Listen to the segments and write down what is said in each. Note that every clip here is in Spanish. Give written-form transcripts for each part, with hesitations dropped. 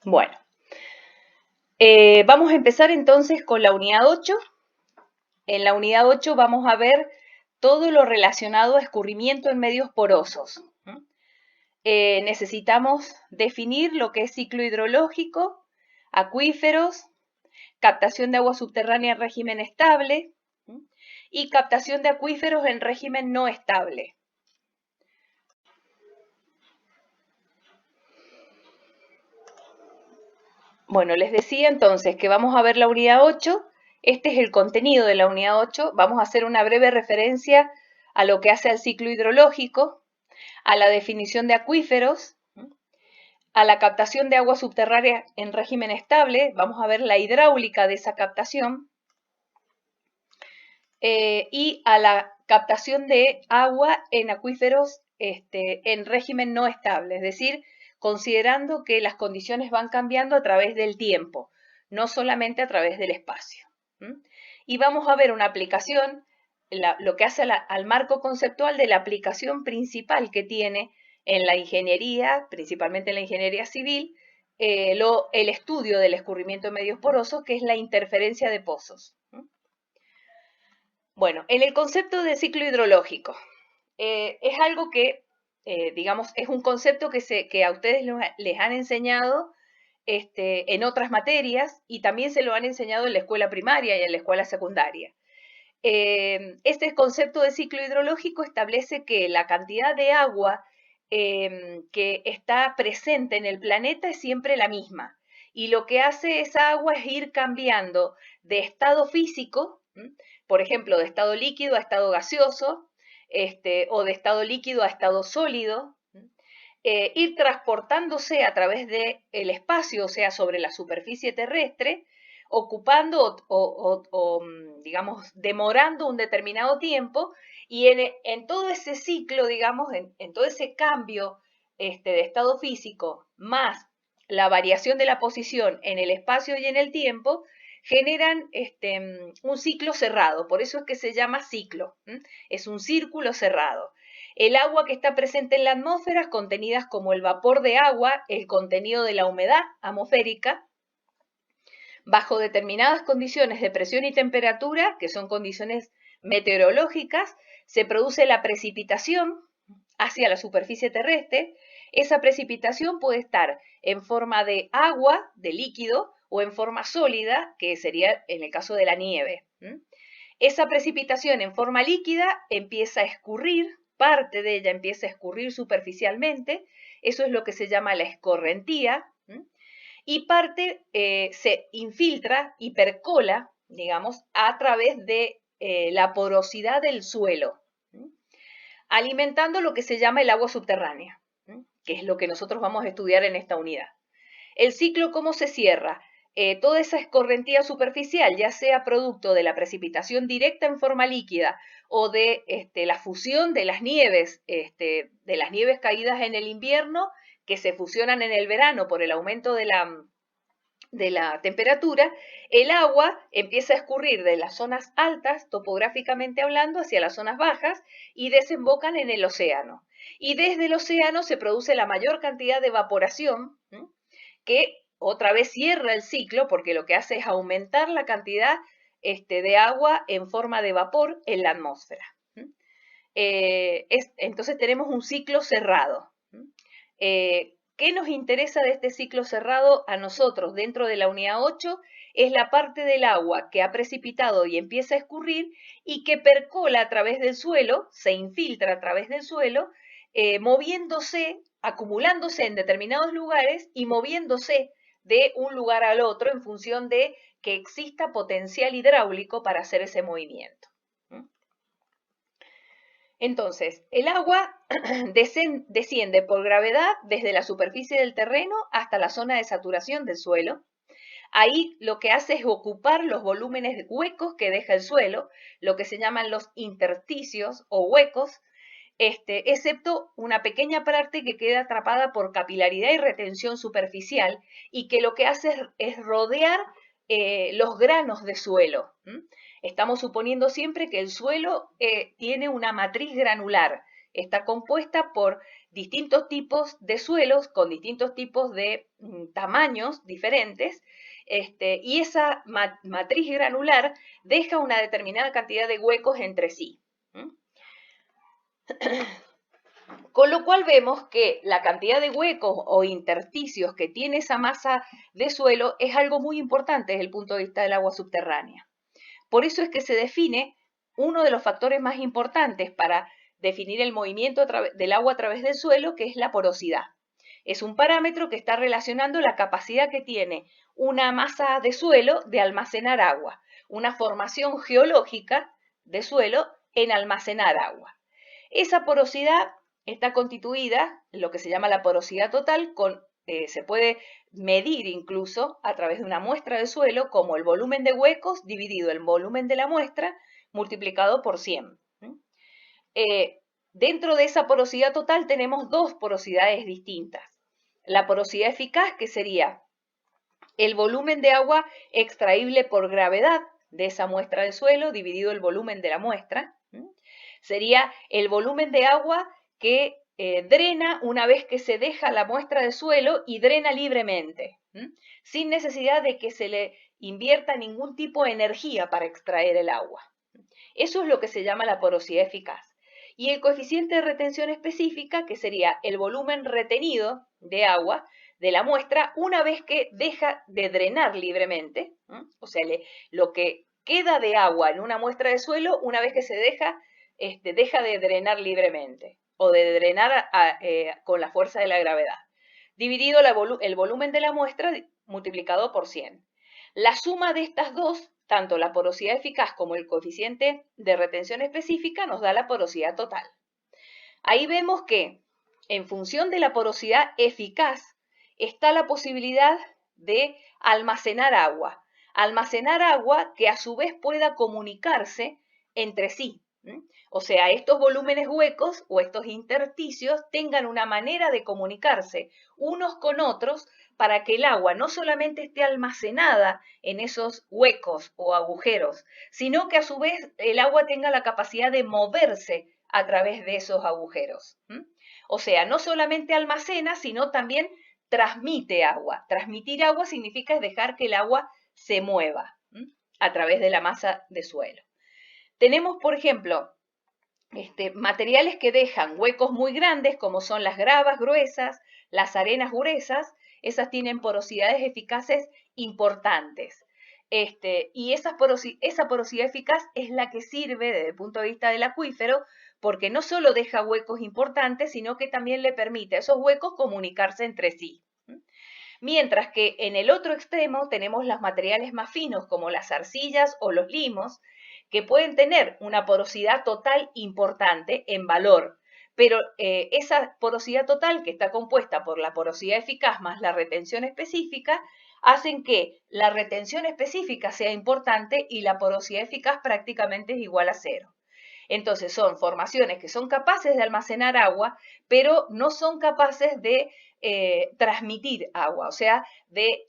Bueno, vamos a empezar entonces con la unidad 8. En la unidad 8 vamos a ver todo lo relacionado a escurrimiento en medios porosos. Necesitamos definir lo que es ciclo hidrológico, acuíferos, captación de agua subterránea en régimen estable y captación de acuíferos en régimen no estable. Bueno, les decía entonces que vamos a ver la unidad 8. Este es el contenido de la unidad 8. Vamos a hacer una breve referencia a lo que hace al ciclo hidrológico, a la definición de acuíferos, a la captación de agua subterránea en régimen estable. Vamos a ver la hidráulica de esa captación y a la captación de agua en acuíferos en régimen no estable, es decir, considerando que las condiciones van cambiando a través del tiempo, no solamente a través del espacio. Y vamos a ver una aplicación, lo que hace al marco conceptual de la aplicación principal que tiene en la ingeniería, principalmente en la ingeniería civil, el estudio del escurrimiento de medios porosos, que es la interferencia de pozos. Bueno, en el concepto de ciclo hidrológico, es algo que, digamos, es un concepto que a ustedes les han enseñado en otras materias y también se lo han enseñado en la escuela primaria y en la escuela secundaria. Este concepto de ciclo hidrológico establece que la cantidad de agua que está presente en el planeta es siempre la misma. Y lo que hace esa agua es ir cambiando de estado físico, por ejemplo, de estado líquido a estado gaseoso, o de estado líquido a estado sólido, ir transportándose a través del espacio, o sea, sobre la superficie terrestre, ocupando digamos, demorando un determinado tiempo, y en todo ese ciclo, digamos, en todo ese cambio de estado físico, más la variación de la posición en el espacio y en el tiempo, generan un ciclo cerrado, por eso es que se llama ciclo, es un círculo cerrado. El agua que está presente en la atmósfera, contenidas como el vapor de agua, el contenido de la humedad atmosférica, bajo determinadas condiciones de presión y temperatura, que son condiciones meteorológicas, se produce la precipitación hacia la superficie terrestre. Esa precipitación puede estar en forma de agua, de líquido, o en forma sólida, que sería en el caso de la nieve. Esa precipitación en forma líquida empieza a escurrir, parte de ella empieza a escurrir superficialmente, eso es lo que se llama la escorrentía, y parte se infiltra y percola, digamos, a través de la porosidad del suelo, alimentando lo que se llama el agua subterránea, que es lo que nosotros vamos a estudiar en esta unidad. El ciclo, ¿cómo se cierra? Toda esa escorrentía superficial, ya sea producto de la precipitación directa en forma líquida o de la fusión de las nieves caídas en el invierno, que se fusionan en el verano por el aumento de la temperatura, el agua empieza a escurrir de las zonas altas, topográficamente hablando, hacia las zonas bajas y desembocan en el océano. Y desde el océano se produce la mayor cantidad de evaporación, que otra vez cierra el ciclo porque lo que hace es aumentar la cantidad de agua en forma de vapor en la atmósfera. Entonces tenemos un ciclo cerrado. ¿Qué nos interesa de este ciclo cerrado a nosotros dentro de la unidad 8? Es la parte del agua que ha precipitado y empieza a escurrir y que percola a través del suelo, se infiltra a través del suelo, moviéndose, acumulándose en determinados lugares y moviéndose de un lugar al otro en función de que exista potencial hidráulico para hacer ese movimiento. Entonces, el agua desciende por gravedad desde la superficie del terreno hasta la zona de saturación del suelo. Ahí lo que hace es ocupar los volúmenes huecos que deja el suelo, lo que se llaman los intersticios o huecos, excepto una pequeña parte que queda atrapada por capilaridad y retención superficial y que lo que hace es rodear los granos de suelo. Estamos suponiendo siempre que el suelo tiene una matriz granular, está compuesta por distintos tipos de suelos con distintos tipos de tamaños diferentes, y esa matriz granular deja una determinada cantidad de huecos entre sí. Con lo cual vemos que la cantidad de huecos o intersticios que tiene esa masa de suelo es algo muy importante desde el punto de vista del agua subterránea. Por eso es que se define uno de los factores más importantes para definir el movimiento del agua a través del suelo, que es la porosidad. Es un parámetro que está relacionando la capacidad que tiene una masa de suelo de almacenar agua, una formación geológica de suelo en almacenar agua. Esa porosidad está constituida, lo que se llama la porosidad total, se puede medir incluso a través de una muestra de suelo como el volumen de huecos dividido el volumen de la muestra multiplicado por 100. Dentro de esa porosidad total tenemos dos porosidades distintas. La porosidad eficaz, que sería el volumen de agua extraíble por gravedad de esa muestra de suelo dividido el volumen de la muestra. Sería el volumen de agua que drena una vez que se deja la muestra de suelo y drena libremente, sin necesidad de que se le invierta ningún tipo de energía para extraer el agua. Eso es lo que se llama la porosidad eficaz. Y el coeficiente de retención específica, que sería el volumen retenido de agua de la muestra una vez que deja de drenar libremente, o sea, lo que queda de agua en una muestra de suelo una vez que se deja de drenar libremente o de drenar con la fuerza de la gravedad, dividido el volumen de la muestra multiplicado por 100. La suma de estas dos, tanto la porosidad eficaz como el coeficiente de retención específica, nos da la porosidad total. Ahí vemos que en función de la porosidad eficaz está la posibilidad de almacenar agua que a su vez pueda comunicarse entre sí. O sea, estos volúmenes huecos o estos intersticios tengan una manera de comunicarse unos con otros para que el agua no solamente esté almacenada en esos huecos o agujeros, sino que a su vez el agua tenga la capacidad de moverse a través de esos agujeros. O sea, no solamente almacena, sino también transmite agua. Transmitir agua significa dejar que el agua se mueva a través de la masa de suelo. Tenemos, por ejemplo, materiales que dejan huecos muy grandes, como son las gravas gruesas, las arenas gruesas, esas tienen porosidades eficaces importantes. Y esa porosidad eficaz es la que sirve desde el punto de vista del acuífero, porque no solo deja huecos importantes, sino que también le permite a esos huecos comunicarse entre sí. Mientras que en el otro extremo tenemos los materiales más finos, como las arcillas o los limos, que pueden tener una porosidad total importante en valor, pero esa porosidad total, que está compuesta por la porosidad eficaz más la retención específica, hacen que la retención específica sea importante y la porosidad eficaz prácticamente es igual a 0. Entonces son formaciones que son capaces de almacenar agua, pero no son capaces de transmitir agua, o sea, de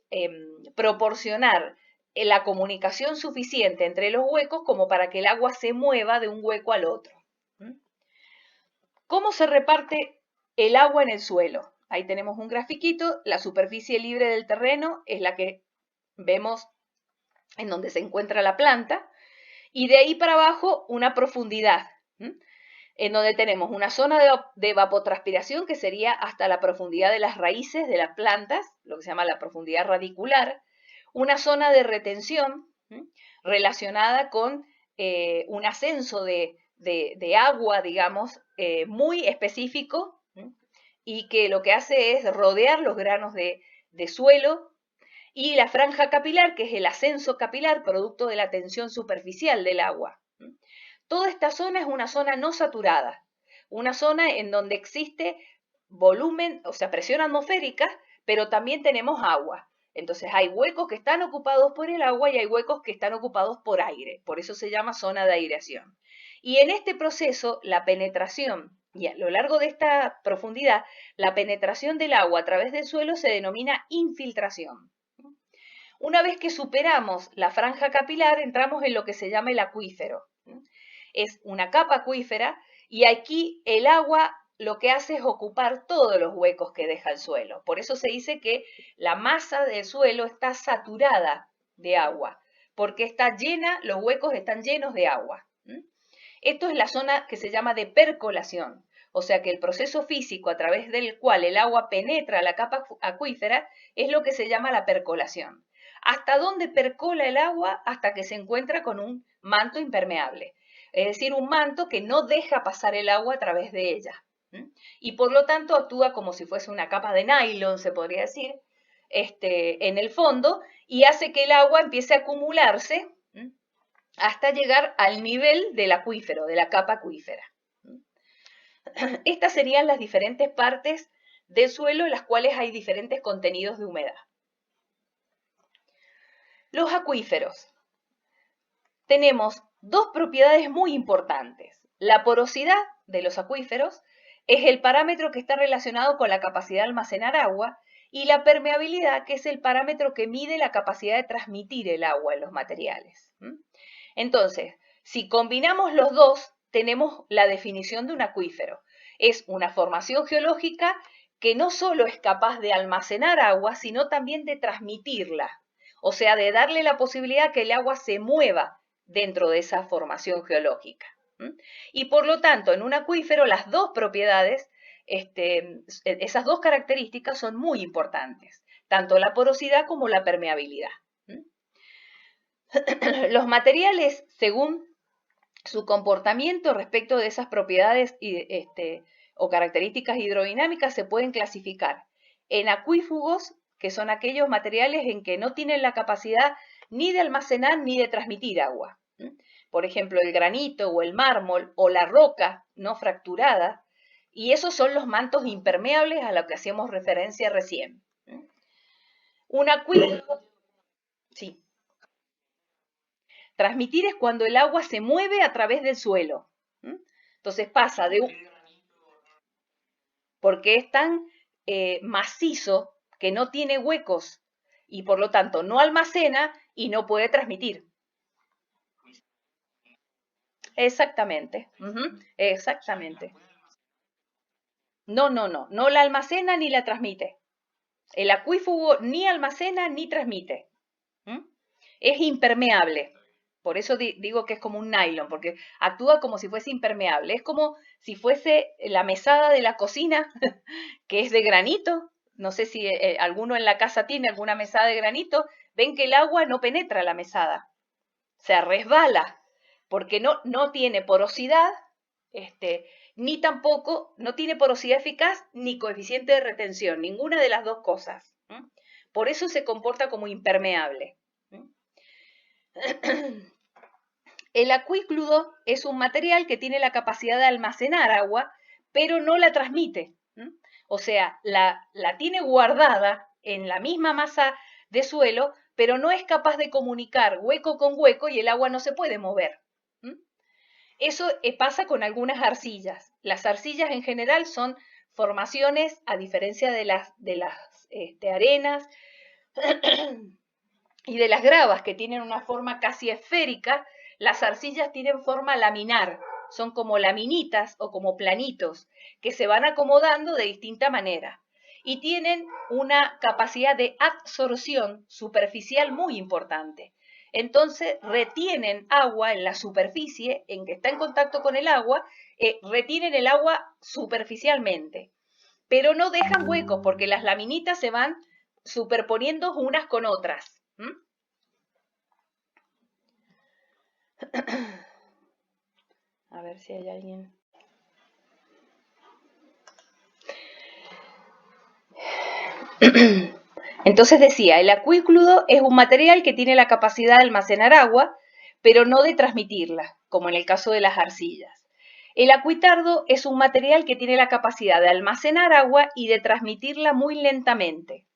proporcionar la comunicación suficiente entre los huecos como para que el agua se mueva de un hueco al otro. ¿Cómo se reparte el agua en el suelo? Ahí tenemos un grafiquito, la superficie libre del terreno es la que vemos en donde se encuentra la planta, y de ahí para abajo una profundidad, en donde tenemos una zona de evapotranspiración que sería hasta la profundidad de las raíces de las plantas, lo que se llama la profundidad radicular, una zona de retención relacionada con un ascenso de agua, digamos, muy específico, y que lo que hace es rodear los granos de suelo, y la franja capilar, que es el ascenso capilar producto de la tensión superficial del agua. Toda esta zona es una zona no saturada, una zona en donde existe volumen, o sea, presión atmosférica, pero también tenemos agua. Entonces hay huecos que están ocupados por el agua y hay huecos que están ocupados por aire, por eso se llama zona de aireación. Y en este proceso, la penetración, y a lo largo de esta profundidad, la penetración del agua a través del suelo se denomina infiltración. Una vez que superamos la franja capilar, entramos en lo que se llama el acuífero. Es una capa acuífera Y aquí el agua lo que hace es ocupar todos los huecos que deja el suelo. Por eso se dice que la masa del suelo está saturada de agua, porque está llena, los huecos están llenos de agua. Esto es la zona que se llama de percolación, o sea que el proceso físico a través del cual el agua penetra la capa acuífera es lo que se llama la percolación. ¿Hasta dónde percola el agua? Hasta que se encuentra con un manto impermeable, es decir, un manto que no deja pasar el agua a través de ella. Y por lo tanto actúa como si fuese una capa de nylon, se podría decir, en el fondo, y hace que el agua empiece a acumularse hasta llegar al nivel del acuífero, de la capa acuífera. Estas serían las diferentes partes del suelo en las cuales hay diferentes contenidos de humedad. Los acuíferos. Tenemos dos propiedades muy importantes. La porosidad de los acuíferos es el parámetro que está relacionado con la capacidad de almacenar agua, y la permeabilidad, que es el parámetro que mide la capacidad de transmitir el agua en los materiales. Entonces, si combinamos los dos, tenemos la definición de un acuífero. Es una formación geológica que no solo es capaz de almacenar agua, sino también de transmitirla. O sea, de darle la posibilidad que el agua se mueva dentro de esa formación geológica. Y por lo tanto, en un acuífero las dos propiedades, esas dos características son muy importantes, tanto la porosidad como la permeabilidad. Los materiales, según su comportamiento respecto de esas propiedades o características hidrodinámicas, se pueden clasificar en acuífugos, que son aquellos materiales en que no tienen la capacidad ni de almacenar ni de transmitir agua. Por ejemplo, el granito o el mármol o la roca no fracturada, y esos son los mantos impermeables a los que hacíamos referencia recién. Un acuífugo, sí. Transmitir es cuando el agua se mueve a través del suelo. Entonces pasa de un... Porque es tan macizo que no tiene huecos y por lo tanto no almacena y no puede transmitir. Exactamente. Exactamente. No la almacena ni la transmite. El acuífugo ni almacena ni transmite. Es impermeable. Por eso digo que es como un nylon, porque actúa como si fuese impermeable. Es como si fuese la mesada de la cocina, que es de granito. No sé si alguno en la casa tiene alguna mesada de granito. Ven que el agua no penetra la mesada. Se resbala, porque no tiene porosidad, ni tampoco, no tiene porosidad eficaz ni coeficiente de retención, ninguna de las dos cosas. Por eso se comporta como impermeable. El acuícludo es un material que tiene la capacidad de almacenar agua, pero no la transmite. O sea, la tiene guardada en la misma masa de suelo, pero no es capaz de comunicar hueco con hueco y el agua no se puede mover. Eso pasa con algunas arcillas. Las arcillas en general son formaciones, a diferencia de las arenas y de las gravas, que tienen una forma casi esférica. Las arcillas tienen forma laminar, son como laminitas o como planitos, que se van acomodando de distinta manera y tienen una capacidad de absorción superficial muy importante. Entonces retienen agua en la superficie en que está en contacto con el agua, retienen el agua superficialmente, pero no dejan huecos porque las laminitas se van superponiendo unas con otras. A ver si hay alguien. Entonces decía, el acuícludo es un material que tiene la capacidad de almacenar agua, pero no de transmitirla, como en el caso de las arcillas. El acuitardo es un material que tiene la capacidad de almacenar agua y de transmitirla muy lentamente.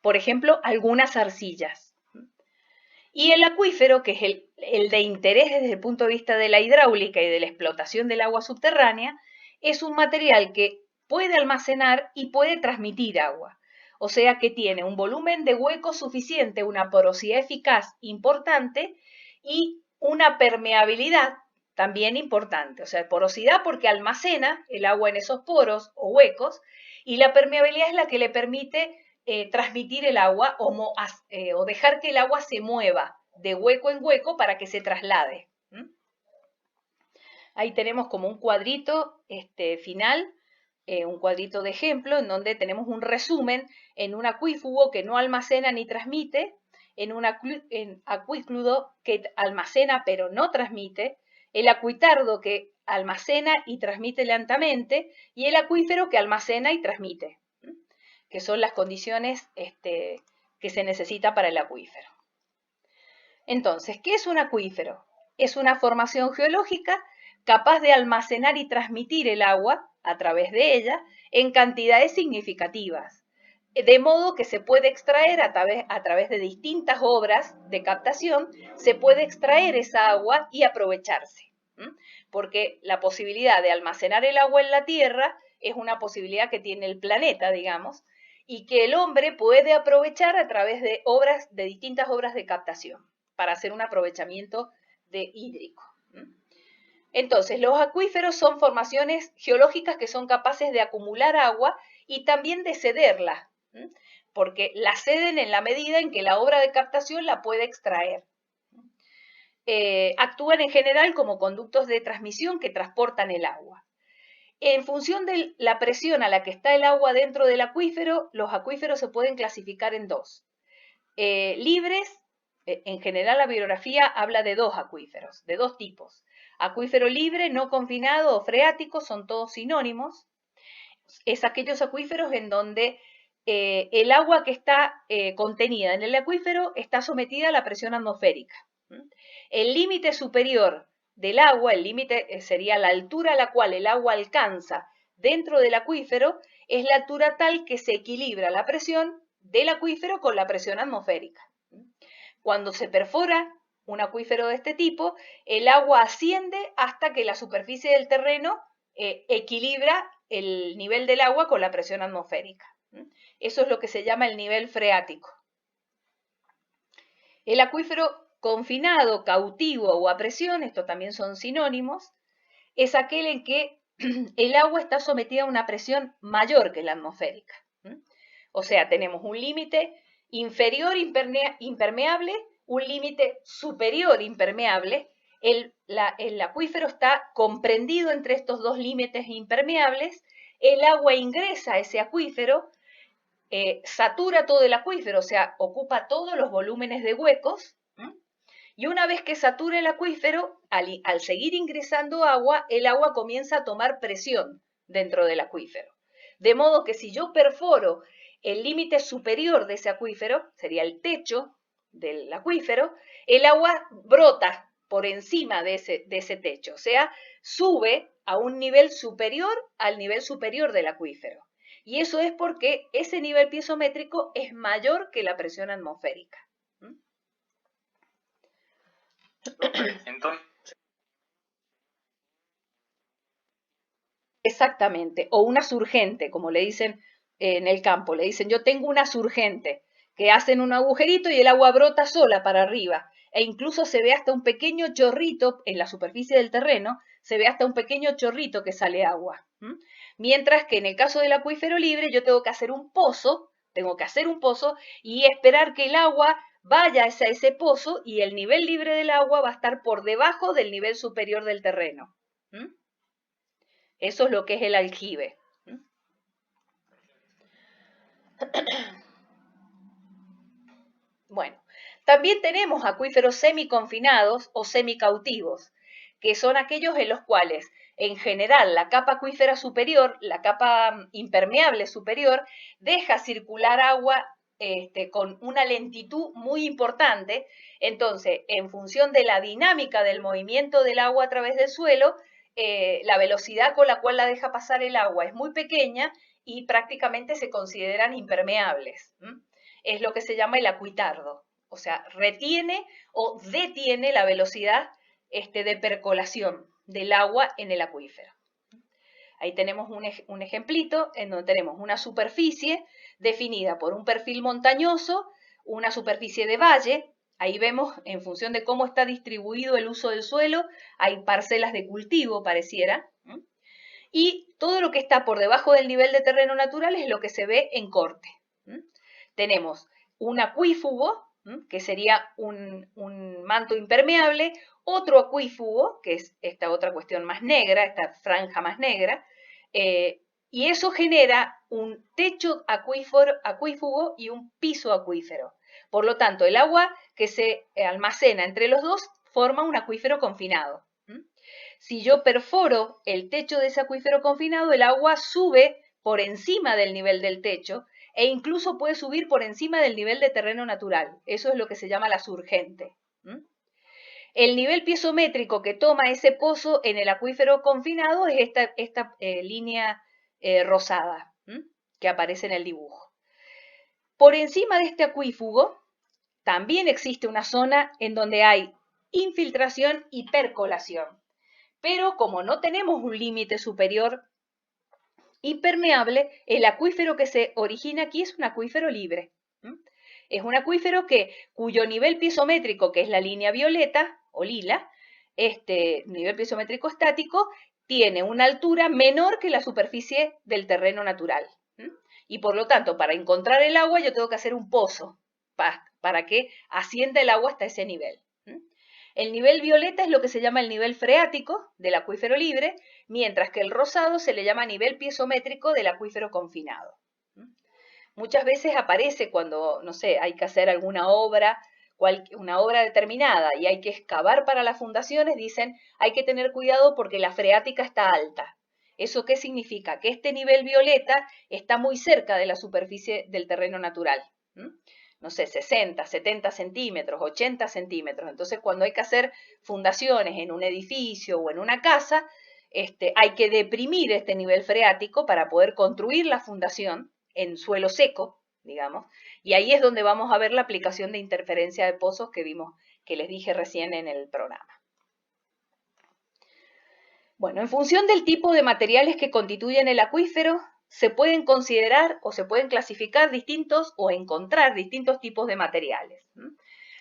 Por ejemplo, algunas arcillas. Y el acuífero, que es el de interés desde el punto de vista de la hidráulica y de la explotación del agua subterránea, es un material que puede almacenar y puede transmitir agua. O sea que tiene un volumen de hueco suficiente, una porosidad eficaz importante y una permeabilidad también importante. O sea, porosidad porque almacena el agua en esos poros o huecos, y la permeabilidad es la que le permite transmitir el agua o dejar que el agua se mueva de hueco en hueco para que se traslade. Ahí tenemos como un cuadrito final, un cuadrito de ejemplo, en donde tenemos un resumen en un acuífugo que no almacena ni transmite, en un acuícludo que almacena pero no transmite, el acuitardo que almacena y transmite lentamente, y el acuífero que almacena y transmite, que son las condiciones que se necesita para el acuífero. Entonces, ¿qué es un acuífero? Es una formación geológica capaz de almacenar y transmitir el agua a través de ella en cantidades significativas, de modo que se puede extraer a través de distintas obras de captación, se puede extraer esa agua y aprovecharse, porque la posibilidad de almacenar el agua en la tierra es una posibilidad que tiene el planeta, digamos, y que el hombre puede aprovechar a través de distintas obras de captación, para hacer un aprovechamiento hídrico. Entonces, los acuíferos son formaciones geológicas que son capaces de acumular agua y también de cederla, porque la ceden en la medida en que la obra de captación la puede extraer. Actúan en general como conductos de transmisión que transportan el agua. En función de la presión a la que está el agua dentro del acuífero, los acuíferos se pueden clasificar en dos. Libres, en general la bibliografía habla de dos acuíferos, de dos tipos. Acuífero libre, no confinado o freático, son todos sinónimos. Es aquellos acuíferos en donde el agua que está contenida en el acuífero está sometida a la presión atmosférica. El límite superior del agua, el límite sería la altura a la cual el agua alcanza dentro del acuífero, es la altura tal que se equilibra la presión del acuífero con la presión atmosférica. Cuando se perfora un acuífero de este tipo, el agua asciende hasta que la superficie del terreno equilibra el nivel del agua con la presión atmosférica. Eso es lo que se llama el nivel freático. El acuífero confinado, cautivo o a presión, esto también son sinónimos, es aquel en que el agua está sometida a una presión mayor que la atmosférica. O sea, tenemos un límite inferior impermeable, un límite superior impermeable. El acuífero está comprendido entre estos dos límites impermeables. El agua ingresa a ese acuífero, satura todo el acuífero, o sea, ocupa todos los volúmenes de huecos. Y una vez que satura el acuífero, al seguir ingresando agua, el agua comienza a tomar presión dentro del acuífero. De modo que si yo perforo el límite superior de ese acuífero, sería el techo del acuífero, el agua brota por encima de ese techo, o sea, sube a un nivel superior al nivel superior del acuífero. Y eso es porque ese nivel piezométrico es mayor que la presión atmosférica. Entonces, exactamente, o una surgente, como le dicen en el campo, le dicen yo tengo una surgente, que hacen un agujerito y el agua brota sola para arriba, e incluso se ve hasta un pequeño chorrito en la superficie del terreno, se ve hasta un pequeño chorrito que sale agua. Mientras que en el caso del acuífero libre yo tengo que hacer un pozo y esperar que el agua vaya hacia ese pozo y el nivel libre del agua va a estar por debajo del nivel superior del terreno. Eso es lo que es el aljibe. Bueno, también tenemos acuíferos semiconfinados o semicautivos, que son aquellos en los cuales, en general, la capa acuífera superior, la capa impermeable superior, deja circular agua con una lentitud muy importante. Entonces, en función de la dinámica del movimiento del agua a través del suelo, la velocidad con la cual la deja pasar el agua es muy pequeña y prácticamente se consideran impermeables. Es lo que se llama el acuitardo, o sea, retiene o detiene la velocidad de percolación del agua en el acuífero. Ahí tenemos un ejemplito en donde tenemos una superficie definida por un perfil montañoso, una superficie de valle, Ahí vemos, en función de cómo está distribuido el uso del suelo, hay parcelas de cultivo, pareciera. Y todo lo que está por debajo del nivel de terreno natural es lo que se ve en corte. Tenemos un acuífugo, que sería un manto impermeable, otro acuífugo, que es esta otra cuestión más negra, esta franja más negra, y eso genera un techo acuífugo y un piso acuífero. Por lo tanto, el agua que se almacena entre los dos forma un acuífero confinado. Si yo perforo el techo de ese acuífero confinado, el agua sube por encima del nivel del techo e incluso puede subir por encima del nivel de terreno natural. Eso es lo que se llama la surgente. El nivel piezométrico que toma ese pozo en el acuífero confinado es esta línea rosada que aparece en el dibujo. Por encima de este acuífugo también existe una zona en donde hay infiltración y percolación. Pero como no tenemos un límite superior impermeable, el acuífero que se origina aquí es un acuífero libre. Es un acuífero cuyo nivel piezométrico, que es la línea violeta o lila, nivel piezométrico estático, tiene una altura menor que la superficie del terreno natural. Y por lo tanto, para encontrar el agua, yo tengo que hacer un pozo para que ascienda el agua hasta ese nivel. El nivel violeta es lo que se llama el nivel freático del acuífero libre, mientras que el rosado se le llama nivel piezométrico del acuífero confinado. Muchas veces aparece cuando, no sé, hay que hacer alguna obra, una obra determinada y hay que excavar para las fundaciones, dicen, hay que tener cuidado porque la freática está alta. ¿Eso qué significa? Que este nivel violeta está muy cerca de la superficie del terreno natural. No sé, 60, 70 centímetros, 80 centímetros. Entonces, cuando hay que hacer fundaciones en un edificio o en una casa, hay que deprimir este nivel freático para poder construir la fundación en suelo seco, digamos, y ahí es donde vamos a ver la aplicación de interferencia de pozos que vimos, que les dije recién en el programa. Bueno, en función del tipo de materiales que constituyen el acuífero, se pueden considerar o se pueden clasificar distintos o encontrar distintos tipos de materiales.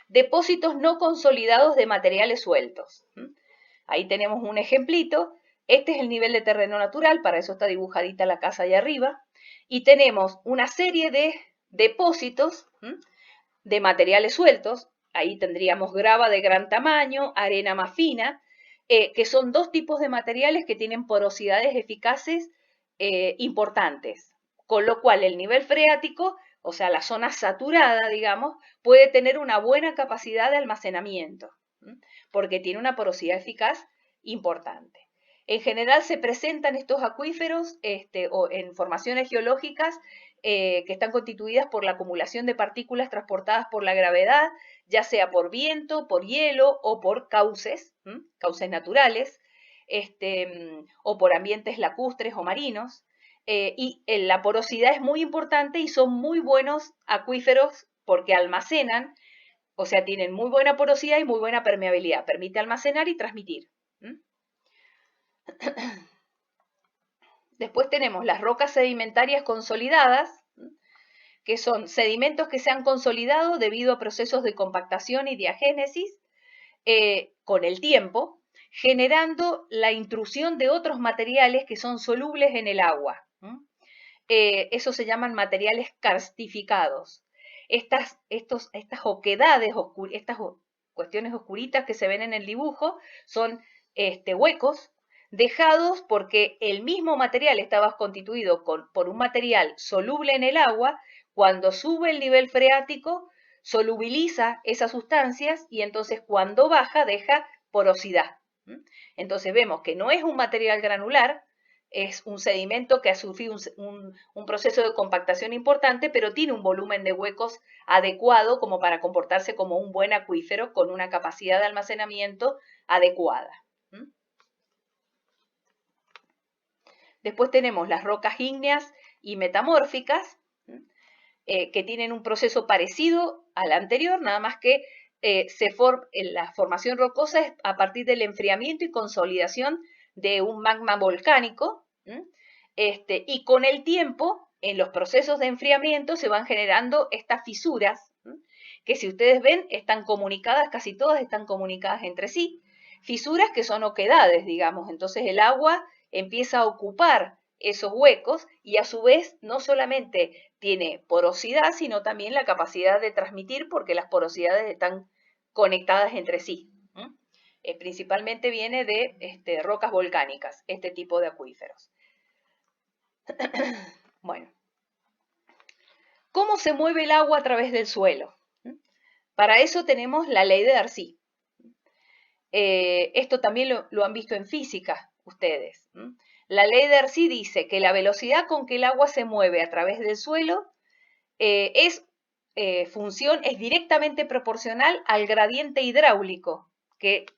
Depósitos no consolidados de materiales sueltos. Ahí tenemos un ejemplito. Este es el nivel de terreno natural, para eso está dibujadita la casa allá arriba. Y tenemos una serie de depósitos de materiales sueltos. Ahí tendríamos grava de gran tamaño, arena más fina, que son dos tipos de materiales que tienen porosidades eficaces importantes, con lo cual el nivel freático, o sea, la zona saturada, digamos, puede tener una buena capacidad de almacenamiento, porque tiene una porosidad eficaz importante. En general se presentan estos acuíferos o en formaciones geológicas que están constituidas por la acumulación de partículas transportadas por la gravedad, ya sea por viento, por hielo o por cauces naturales, o por ambientes lacustres o marinos. Y la porosidad es muy importante y son muy buenos acuíferos porque almacenan, o sea, tienen muy buena porosidad y muy buena permeabilidad. Permite almacenar y transmitir. Después tenemos las rocas sedimentarias consolidadas, que son sedimentos que se han consolidado debido a procesos de compactación y diagénesis con el tiempo, generando la intrusión de otros materiales que son solubles en el agua. Eso se llaman materiales karstificados. Estas oquedades, estas cuestiones oscuritas que se ven en el dibujo, son huecos dejados porque el mismo material estaba constituido por un material soluble en el agua. Cuando sube el nivel freático, solubiliza esas sustancias y entonces cuando baja deja porosidad. Entonces vemos que no es un material granular, es un sedimento que ha sufrido un proceso de compactación importante, pero tiene un volumen de huecos adecuado como para comportarse como un buen acuífero con una capacidad de almacenamiento adecuada. Después tenemos las rocas ígneas y metamórficas, que tienen un proceso parecido al anterior, nada más que la formación rocosa es a partir del enfriamiento y consolidación de un magma volcánico, y con el tiempo, en los procesos de enfriamiento se van generando estas fisuras, que si ustedes ven están comunicadas, casi todas están comunicadas entre sí. Fisuras que son oquedades, digamos, entonces el agua empieza a ocupar esos huecos y a su vez no solamente tiene porosidad, sino también la capacidad de transmitir porque las porosidades están conectadas entre sí. Principalmente viene de rocas volcánicas, este tipo de acuíferos. Bueno, ¿cómo se mueve el agua a través del suelo? Para eso tenemos la ley de Darcy. Esto también lo han visto en física ustedes. La ley de Darcy dice que la velocidad con que el agua se mueve a través del suelo es directamente proporcional al gradiente hidráulico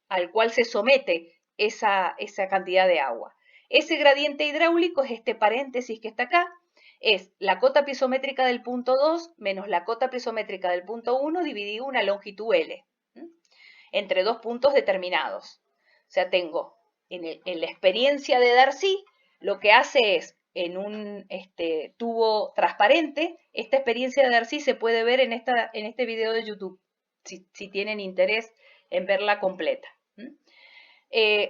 al cual se somete esa cantidad de agua. Ese gradiente hidráulico es este paréntesis que está acá, es la cota piezométrica del punto 2 menos la cota piezométrica del punto 1 dividido una longitud L, entre dos puntos determinados. O sea, tengo en la experiencia de Darcy, lo que hace es, en un tubo transparente, esta experiencia de Darcy se puede ver en este video de YouTube, si tienen interés en verla completa.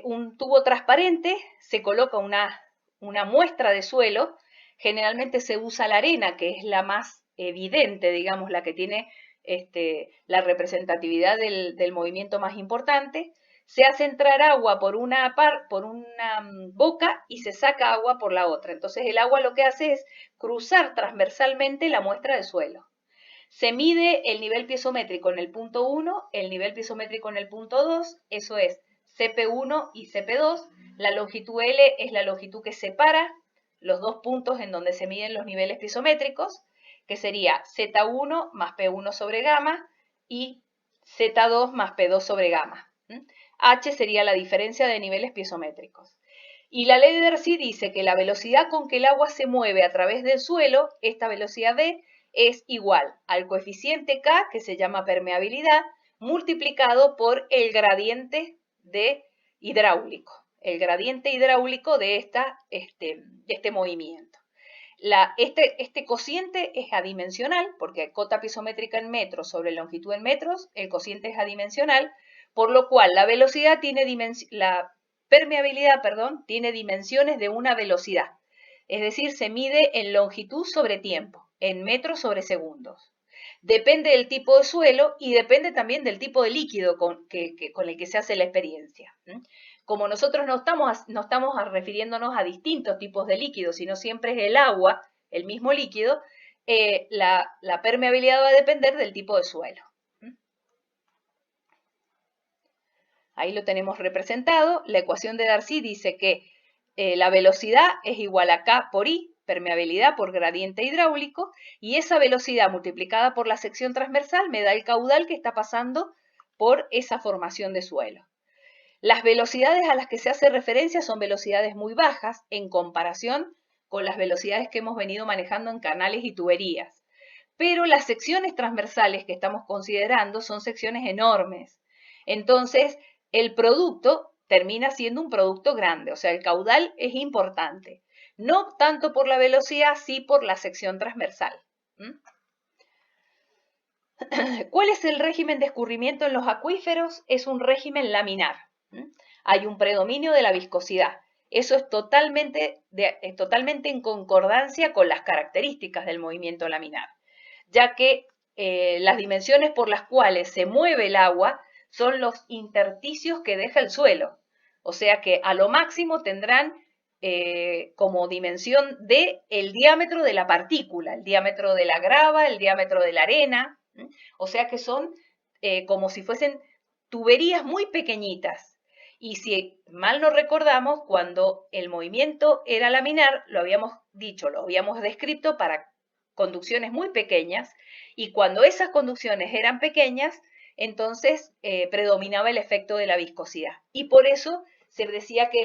Un tubo transparente, se coloca una muestra de suelo, generalmente se usa la arena, que es la más evidente, digamos, la que tiene la representatividad del movimiento más importante. Se hace entrar agua por una boca y se saca agua por la otra. Entonces el agua lo que hace es cruzar transversalmente la muestra de suelo. Se mide el nivel piezométrico en el punto 1, el nivel piezométrico en el punto 2, eso es CP1 y CP2. La longitud L es la longitud que separa los dos puntos en donde se miden los niveles piezométricos, que sería Z1 más P1 sobre gamma y Z2 más P2 sobre gamma. H sería la diferencia de niveles piezométricos. Y la ley de Darcy dice que la velocidad con que el agua se mueve a través del suelo, esta velocidad V, es igual al coeficiente K, que se llama permeabilidad, multiplicado por el gradiente hidráulico. El gradiente hidráulico de este movimiento. Este cociente es adimensional, porque cota piezométrica en metros sobre longitud en metros, el cociente es adimensional, por lo cual la velocidad la permeabilidad, tiene dimensiones de una velocidad. Es decir, se mide en longitud sobre tiempo, en metros sobre segundos. Depende del tipo de suelo y depende también del tipo de líquido con el que se hace la experiencia. Como nosotros no estamos refiriéndonos a distintos tipos de líquidos, sino siempre es el agua, el mismo líquido, la permeabilidad va a depender del tipo de suelo. Ahí lo tenemos representado. La ecuación de Darcy dice que la velocidad es igual a K por I, permeabilidad por gradiente hidráulico, y esa velocidad multiplicada por la sección transversal me da el caudal que está pasando por esa formación de suelo. Las velocidades a las que se hace referencia son velocidades muy bajas en comparación con las velocidades que hemos venido manejando en canales y tuberías. Pero las secciones transversales que estamos considerando son secciones enormes. Entonces, el producto termina siendo un producto grande, o sea, el caudal es importante. No tanto por la velocidad, sí por la sección transversal. ¿Cuál es el régimen de escurrimiento en los acuíferos? Es un régimen laminar. Hay un predominio de la viscosidad. Eso es totalmente en concordancia con las características del movimiento laminar, ya que las dimensiones por las cuales se mueve el agua son los intersticios que deja el suelo. O sea que a lo máximo tendrán como dimensión el diámetro de la partícula, el diámetro de la grava, el diámetro de la arena. O sea que son como si fuesen tuberías muy pequeñitas. Y si mal no recordamos, cuando el movimiento era laminar, lo habíamos dicho, lo habíamos descrito para conducciones muy pequeñas, y cuando esas conducciones eran pequeñas, entonces predominaba el efecto de la viscosidad. Y por eso se decía que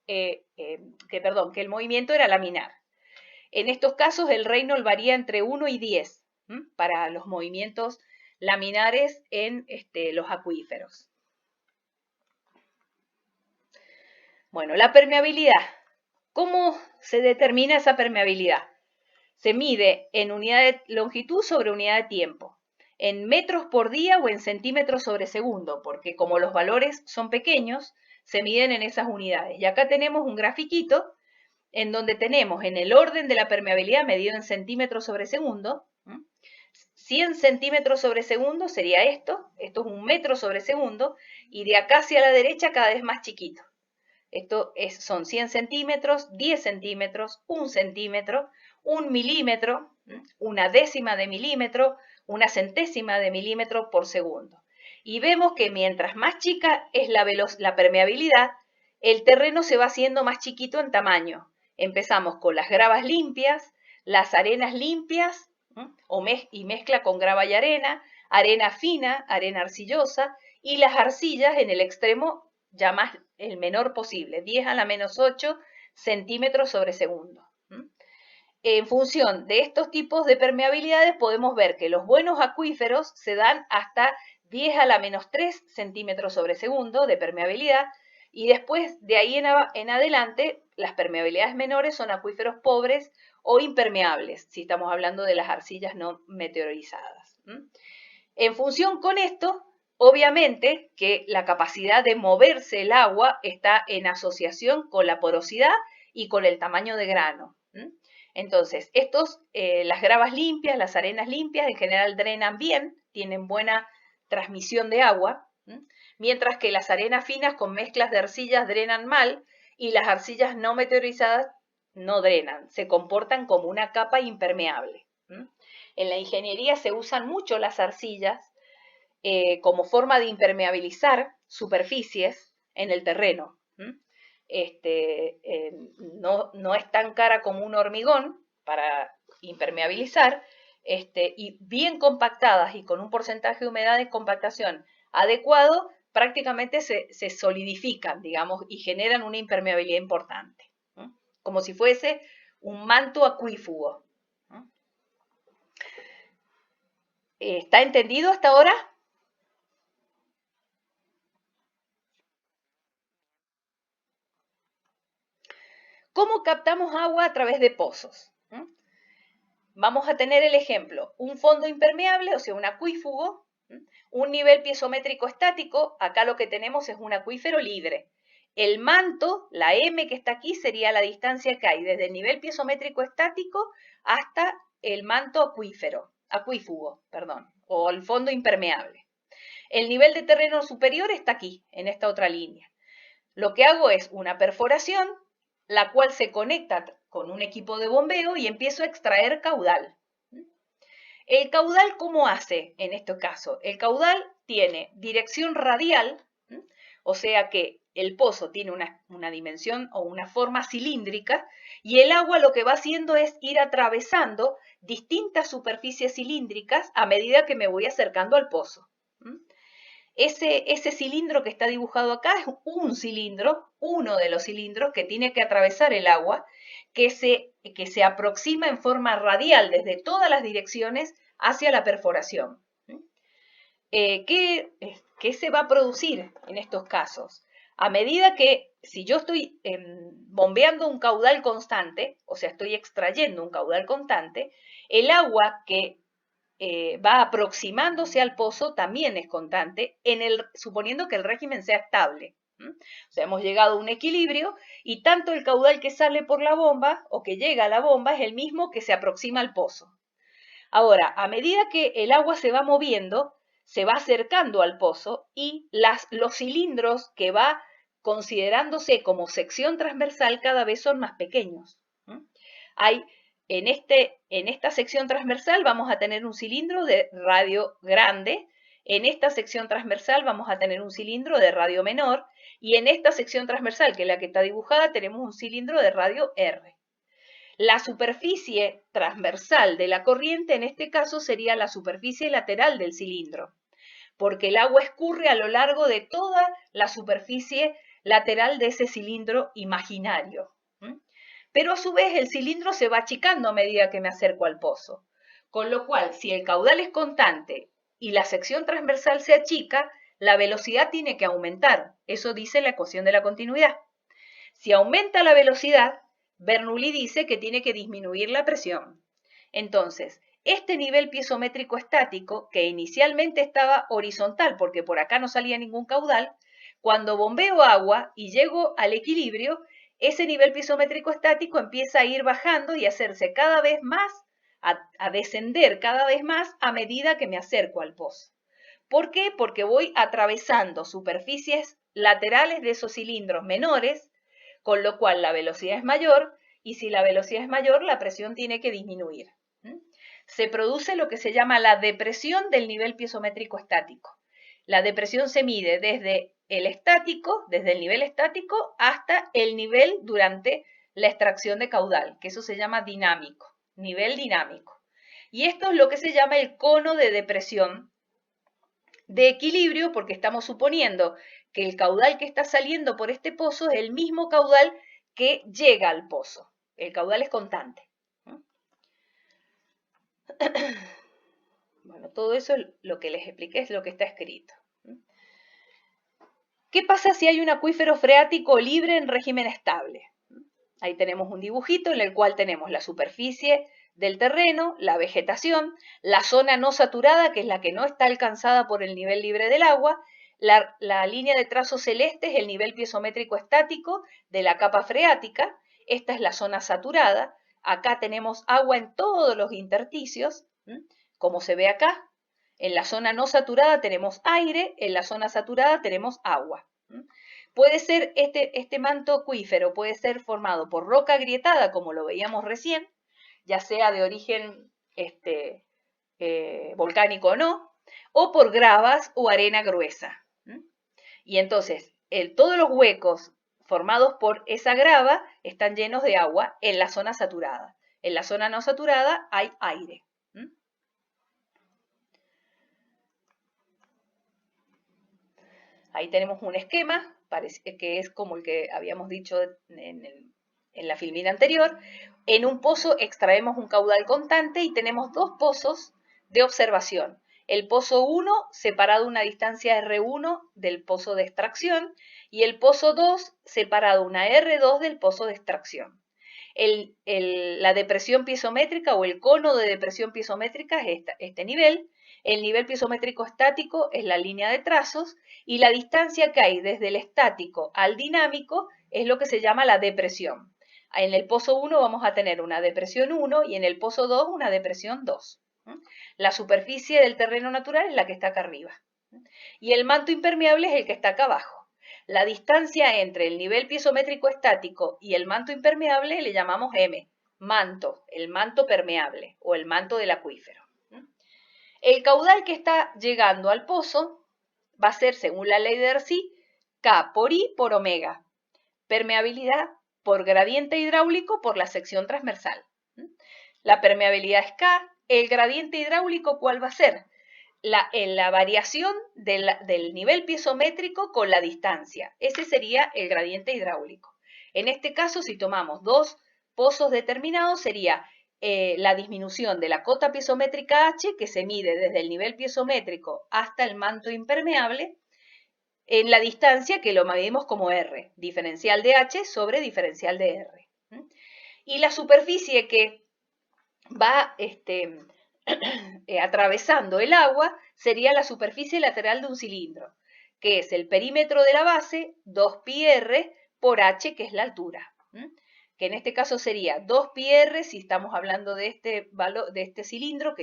que el movimiento era laminar. En estos casos el Reynolds varía entre 1 y 10 para los movimientos laminares en los acuíferos. Bueno, la permeabilidad. ¿Cómo se determina esa permeabilidad? Se mide en unidad de longitud sobre unidad de tiempo. en metros por día o en centímetros sobre segundo, porque como los valores son pequeños, se miden en esas unidades. Y acá tenemos un grafiquito en donde tenemos en el orden de la permeabilidad medido en centímetros sobre segundo. 100 centímetros sobre segundo sería esto es 1 metro sobre segundo, y de acá hacia la derecha cada vez más chiquito. Son 100 centímetros, 10 centímetros, 1 centímetro, 1 milímetro, una décima de milímetro, una centésima de milímetro por segundo. Y vemos que mientras más chica es la permeabilidad, el terreno se va haciendo más chiquito en tamaño. Empezamos con las gravas limpias, las arenas limpias, y mezcla con grava y arena fina, arena arcillosa, y las arcillas en el extremo ya más el menor posible, 10 a la menos 8 centímetros sobre segundo. En función de estos tipos de permeabilidades podemos ver que los buenos acuíferos se dan hasta 10 a la menos 3 centímetros sobre segundo de permeabilidad, y después de ahí en adelante las permeabilidades menores son acuíferos pobres o impermeables, si estamos hablando de las arcillas no meteorizadas. En función con esto, obviamente que la capacidad de moverse el agua está en asociación con la porosidad y con el tamaño de grano. Entonces, las gravas limpias, las arenas limpias, en general drenan bien, tienen buena transmisión de agua, mientras que las arenas finas con mezclas de arcillas drenan mal, y las arcillas no meteorizadas no drenan, se comportan como una capa impermeable. En la ingeniería se usan mucho las arcillas como forma de impermeabilizar superficies en el terreno. No es tan cara como un hormigón para impermeabilizar, y bien compactadas y con un porcentaje de humedad de compactación adecuado, prácticamente se solidifican, digamos, y generan una impermeabilidad importante, como si fuese un manto acuífugo. ¿Está entendido hasta ahora? ¿Cómo captamos agua a través de pozos? Vamos a tener el ejemplo, un fondo impermeable, o sea, un acuífugo, un nivel piezométrico estático, acá lo que tenemos es un acuífero libre. El manto, la M que está aquí, sería la distancia que hay desde el nivel piezométrico estático hasta el manto acuífugo, o el fondo impermeable. El nivel de terreno superior está aquí, en esta otra línea. Lo que hago es una perforación, la cual se conecta con un equipo de bombeo y empiezo a extraer caudal. ¿El caudal cómo hace en este caso? El caudal tiene dirección radial, o sea que el pozo tiene una dimensión o una forma cilíndrica, y el agua lo que va haciendo es ir atravesando distintas superficies cilíndricas a medida que me voy acercando al pozo. Ese cilindro que está dibujado acá es un cilindro, uno de los cilindros que tiene que atravesar el agua, que se aproxima en forma radial desde todas las direcciones hacia la perforación. ¿Qué se va a producir en estos casos? A medida que, si yo estoy bombeando un caudal constante, o sea, estoy extrayendo un caudal constante, el agua que va aproximándose al pozo también es constante, suponiendo que el régimen sea estable. O sea, hemos llegado a un equilibrio y tanto el caudal que sale por la bomba o que llega a la bomba es el mismo que se aproxima al pozo. Ahora, a medida que el agua se va moviendo, se va acercando al pozo, y los cilindros que va considerándose como sección transversal cada vez son más pequeños. En esta sección transversal vamos a tener un cilindro de radio grande, en esta sección transversal vamos a tener un cilindro de radio menor, y en esta sección transversal, que es la que está dibujada, tenemos un cilindro de radio R. La superficie transversal de la corriente en este caso sería la superficie lateral del cilindro, porque el agua escurre a lo largo de toda la superficie lateral de ese cilindro imaginario. Pero a su vez el cilindro se va achicando a medida que me acerco al pozo. Con lo cual, si el caudal es constante y la sección transversal se achica, la velocidad tiene que aumentar. Eso dice la ecuación de la continuidad. Si aumenta la velocidad, Bernoulli dice que tiene que disminuir la presión. Entonces, Este nivel piezométrico estático, que inicialmente estaba horizontal porque por acá no salía ningún caudal, cuando bombeo agua y llego al equilibrio, ese nivel piezométrico estático empieza a ir bajando y a hacerse cada vez más, a descender cada vez más a medida que me acerco al pozo. ¿Por qué? Porque voy atravesando superficies laterales de esos cilindros menores, con lo cual la velocidad es mayor, y si la velocidad es mayor, la presión tiene que disminuir. Se produce lo que se llama la depresión del nivel piezométrico estático. La depresión se mide desde el nivel estático hasta el nivel durante la extracción de caudal, que eso se llama dinámico, nivel dinámico. Y esto es lo que se llama el cono de depresión de equilibrio, porque estamos suponiendo que el caudal que está saliendo por este pozo es el mismo caudal que llega al pozo. El caudal es constante. Bueno, todo eso es lo que les expliqué, es lo que está escrito. ¿Qué pasa si hay un acuífero freático libre en régimen estable? Ahí tenemos un dibujito en el cual tenemos la superficie del terreno, la vegetación, la zona no saturada, que es la que no está alcanzada por el nivel libre del agua, la línea de trazo celeste es el nivel piezométrico estático de la capa freática, esta es la zona saturada, acá tenemos agua en todos los intersticios, como se ve acá. En la zona no saturada tenemos aire, en la zona saturada tenemos agua. Puede ser este manto acuífero, puede ser formado por roca agrietada, como lo veíamos recién, ya sea de origen volcánico o no, o por gravas o arena gruesa. Y entonces, todos los huecos formados por esa grava están llenos de agua en la zona saturada. En la zona no saturada hay aire. Ahí tenemos un esquema, que es como el que habíamos dicho en la filmina anterior. En un pozo extraemos un caudal constante y tenemos dos pozos de observación. El pozo 1 separado una distancia R1 del pozo de extracción y el pozo 2 separado una R2 del pozo de extracción. La depresión piezométrica o el cono de depresión piezométrica es este nivel. El nivel piezométrico estático es la línea de trazos y la distancia que hay desde el estático al dinámico es lo que se llama la depresión. En el pozo 1 vamos a tener una depresión 1 y en el pozo 2 una depresión 2. La superficie del terreno natural es la que está acá arriba. Y el manto impermeable es el que está acá abajo. La distancia entre el nivel piezométrico estático y el manto impermeable le llamamos M, manto, el manto permeable o el manto del acuífero. El caudal que está llegando al pozo va a ser, según la ley de Darcy, K por I por omega. Permeabilidad por gradiente hidráulico por la sección transversal. La permeabilidad es K. El gradiente hidráulico, ¿cuál va a ser? La variación del nivel piezométrico con la distancia. Ese sería el gradiente hidráulico. En este caso, si tomamos dos pozos determinados, sería la disminución de la cota piezométrica H, que se mide desde el nivel piezométrico hasta el manto impermeable, en la distancia que lo medimos como R, diferencial de H sobre diferencial de R. Y la superficie que va atravesando el agua sería la superficie lateral de un cilindro, que es el perímetro de la base, 2πr por H, que es la altura. Que en este caso sería 2πr si estamos hablando de este cilindro,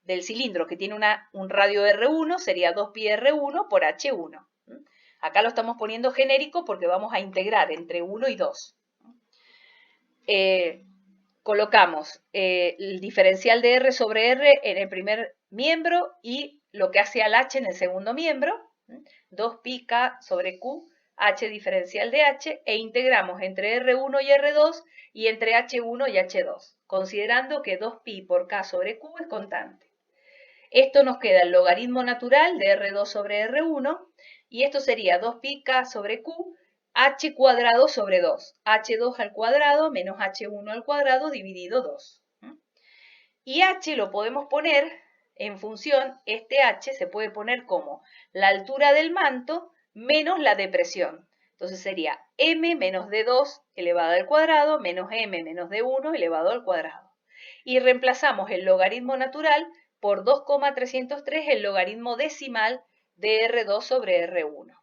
del cilindro que tiene un radio R1, sería 2πr1 por H1. Acá lo estamos poniendo genérico porque vamos a integrar entre 1 y 2. Colocamos el diferencial de R sobre R en el primer miembro y lo que hace al H en el segundo miembro, 2πk sobre Q, H diferencial de H, e integramos entre R1 y R2 y entre H1 y H2, considerando que 2π por K sobre Q es constante. Esto nos queda el logaritmo natural de R2 sobre R1 y esto sería 2πk sobre Q, H cuadrado sobre 2, H2 al cuadrado menos H1 al cuadrado dividido 2. Y H lo podemos poner en función, este H se puede poner como la altura del manto menos la depresión. Entonces sería M menos D2 elevado al cuadrado menos M menos D1 elevado al cuadrado. y reemplazamos el logaritmo natural por 2,303, el logaritmo decimal de R2 sobre R1.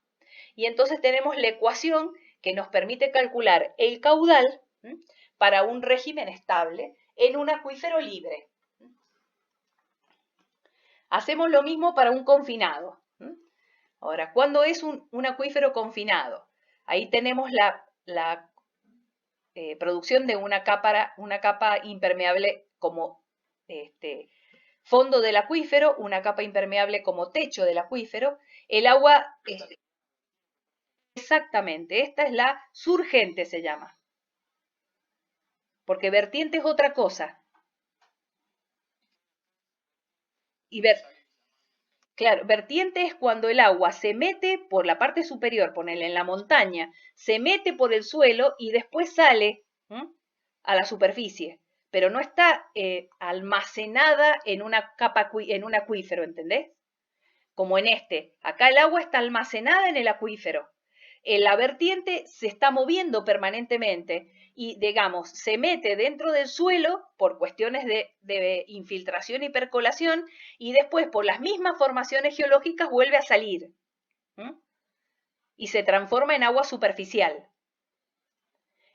Y entonces tenemos la ecuación que nos permite calcular el caudal para un régimen estable en un acuífero libre. Hacemos lo mismo para un confinado. Ahora, ¿cuándo es un acuífero confinado? Ahí tenemos la producción de una capa impermeable como fondo del acuífero, una capa impermeable como techo del acuífero. El agua, exactamente, esta es la surgente, se llama. Porque vertiente es otra cosa. Y claro, vertiente es cuando el agua se mete por la parte superior, ponele en la montaña, se mete por el suelo y después sale a la superficie, pero no está almacenada en una capa, en un acuífero, ¿entendés? Como en este. Acá el agua está almacenada en el acuífero. La vertiente se está moviendo permanentemente y, digamos, se mete dentro del suelo por cuestiones de infiltración y percolación y después por las mismas formaciones geológicas vuelve a salir y se transforma en agua superficial.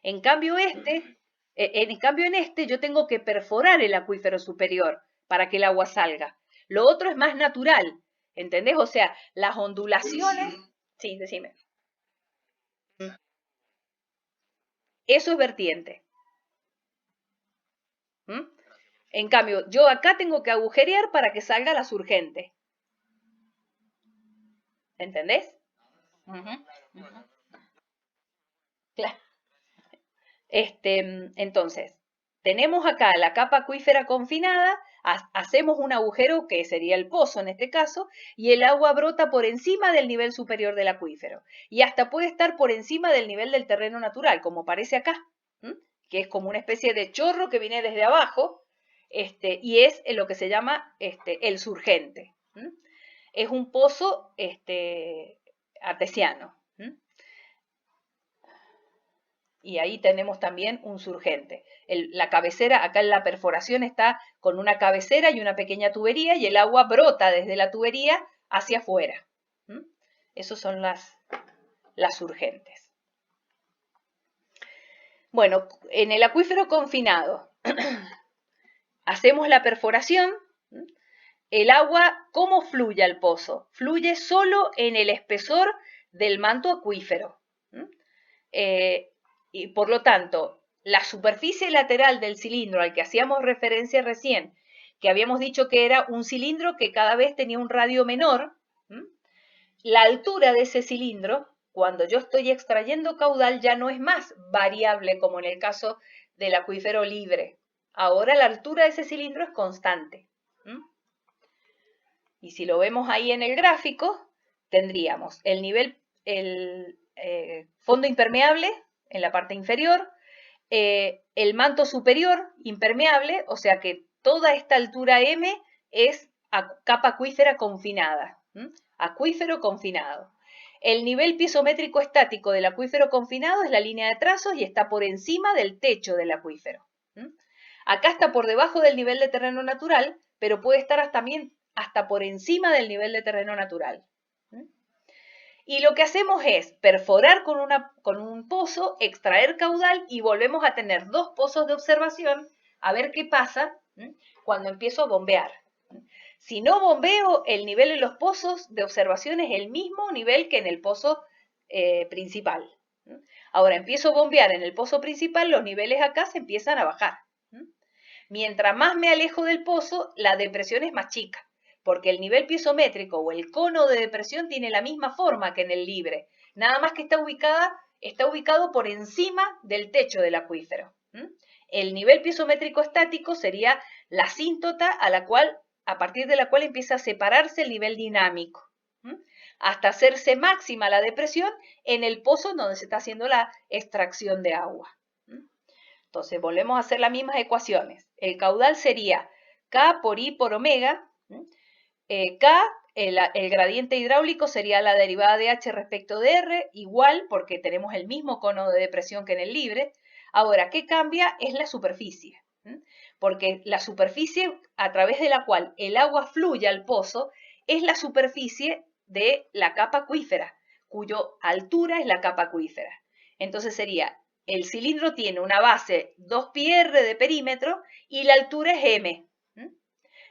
En cambio, en este yo tengo que perforar el acuífero superior para que el agua salga. Lo otro es más natural, ¿entendés? O sea, las ondulaciones... Sí, decime. Eso es vertiente. En cambio, yo acá tengo que agujerear para que salga la surgente. ¿Entendés? Claro. Entonces, tenemos acá la capa acuífera confinada, hacemos un agujero que sería el pozo en este caso, y el agua brota por encima del nivel superior del acuífero. Y hasta puede estar por encima del nivel del terreno natural, como parece acá, que es como una especie de chorro que viene desde abajo, y es lo que se llama el surgente. Es un pozo artesiano. Y ahí tenemos también un surgente. La cabecera, acá en la perforación está con una cabecera y una pequeña tubería y el agua brota desde la tubería hacia afuera. Esas son las surgentes. Bueno, en el acuífero confinado hacemos la perforación. El agua, ¿cómo fluye al pozo? Fluye solo en el espesor del manto acuífero. Y por lo tanto, la superficie lateral del cilindro al que hacíamos referencia recién, que habíamos dicho que era un cilindro que cada vez tenía un radio menor, la altura de ese cilindro, cuando yo estoy extrayendo caudal, ya no es más variable como en el caso del acuífero libre. Ahora la altura de ese cilindro es constante. Y si lo vemos ahí en el gráfico, tendríamos el nivel, el fondo impermeable en la parte inferior, el manto superior impermeable, o sea que toda esta altura M es capa acuífera confinada, acuífero confinado. El nivel piezométrico estático del acuífero confinado es la línea de trazos y está por encima del techo del acuífero. Acá está por debajo del nivel de terreno natural, pero puede estar también hasta por encima del nivel de terreno natural. Y lo que hacemos es perforar con un pozo, extraer caudal y volvemos a tener dos pozos de observación a ver qué pasa cuando empiezo a bombear. Si no bombeo, el nivel en los pozos de observación es el mismo nivel que en el pozo principal. Ahora empiezo a bombear en el pozo principal, los niveles acá se empiezan a bajar. Mientras más me alejo del pozo, la depresión es más chica, porque el nivel piezométrico o el cono de depresión tiene la misma forma que en el libre, nada más que está ubicado por encima del techo del acuífero. El nivel piezométrico estático sería la asíntota a partir de la cual empieza a separarse el nivel dinámico, hasta hacerse máxima la depresión en el pozo donde se está haciendo la extracción de agua. Entonces volvemos a hacer las mismas ecuaciones. El caudal sería K por I por omega. K, el gradiente hidráulico sería la derivada de H respecto de R, igual porque tenemos el mismo cono de depresión que en el libre. Ahora, ¿qué cambia? Es la superficie. Porque la superficie a través de la cual el agua fluye al pozo es la superficie de la capa acuífera, cuya altura es la capa acuífera. Entonces sería, el cilindro tiene una base 2πr de perímetro y la altura es m.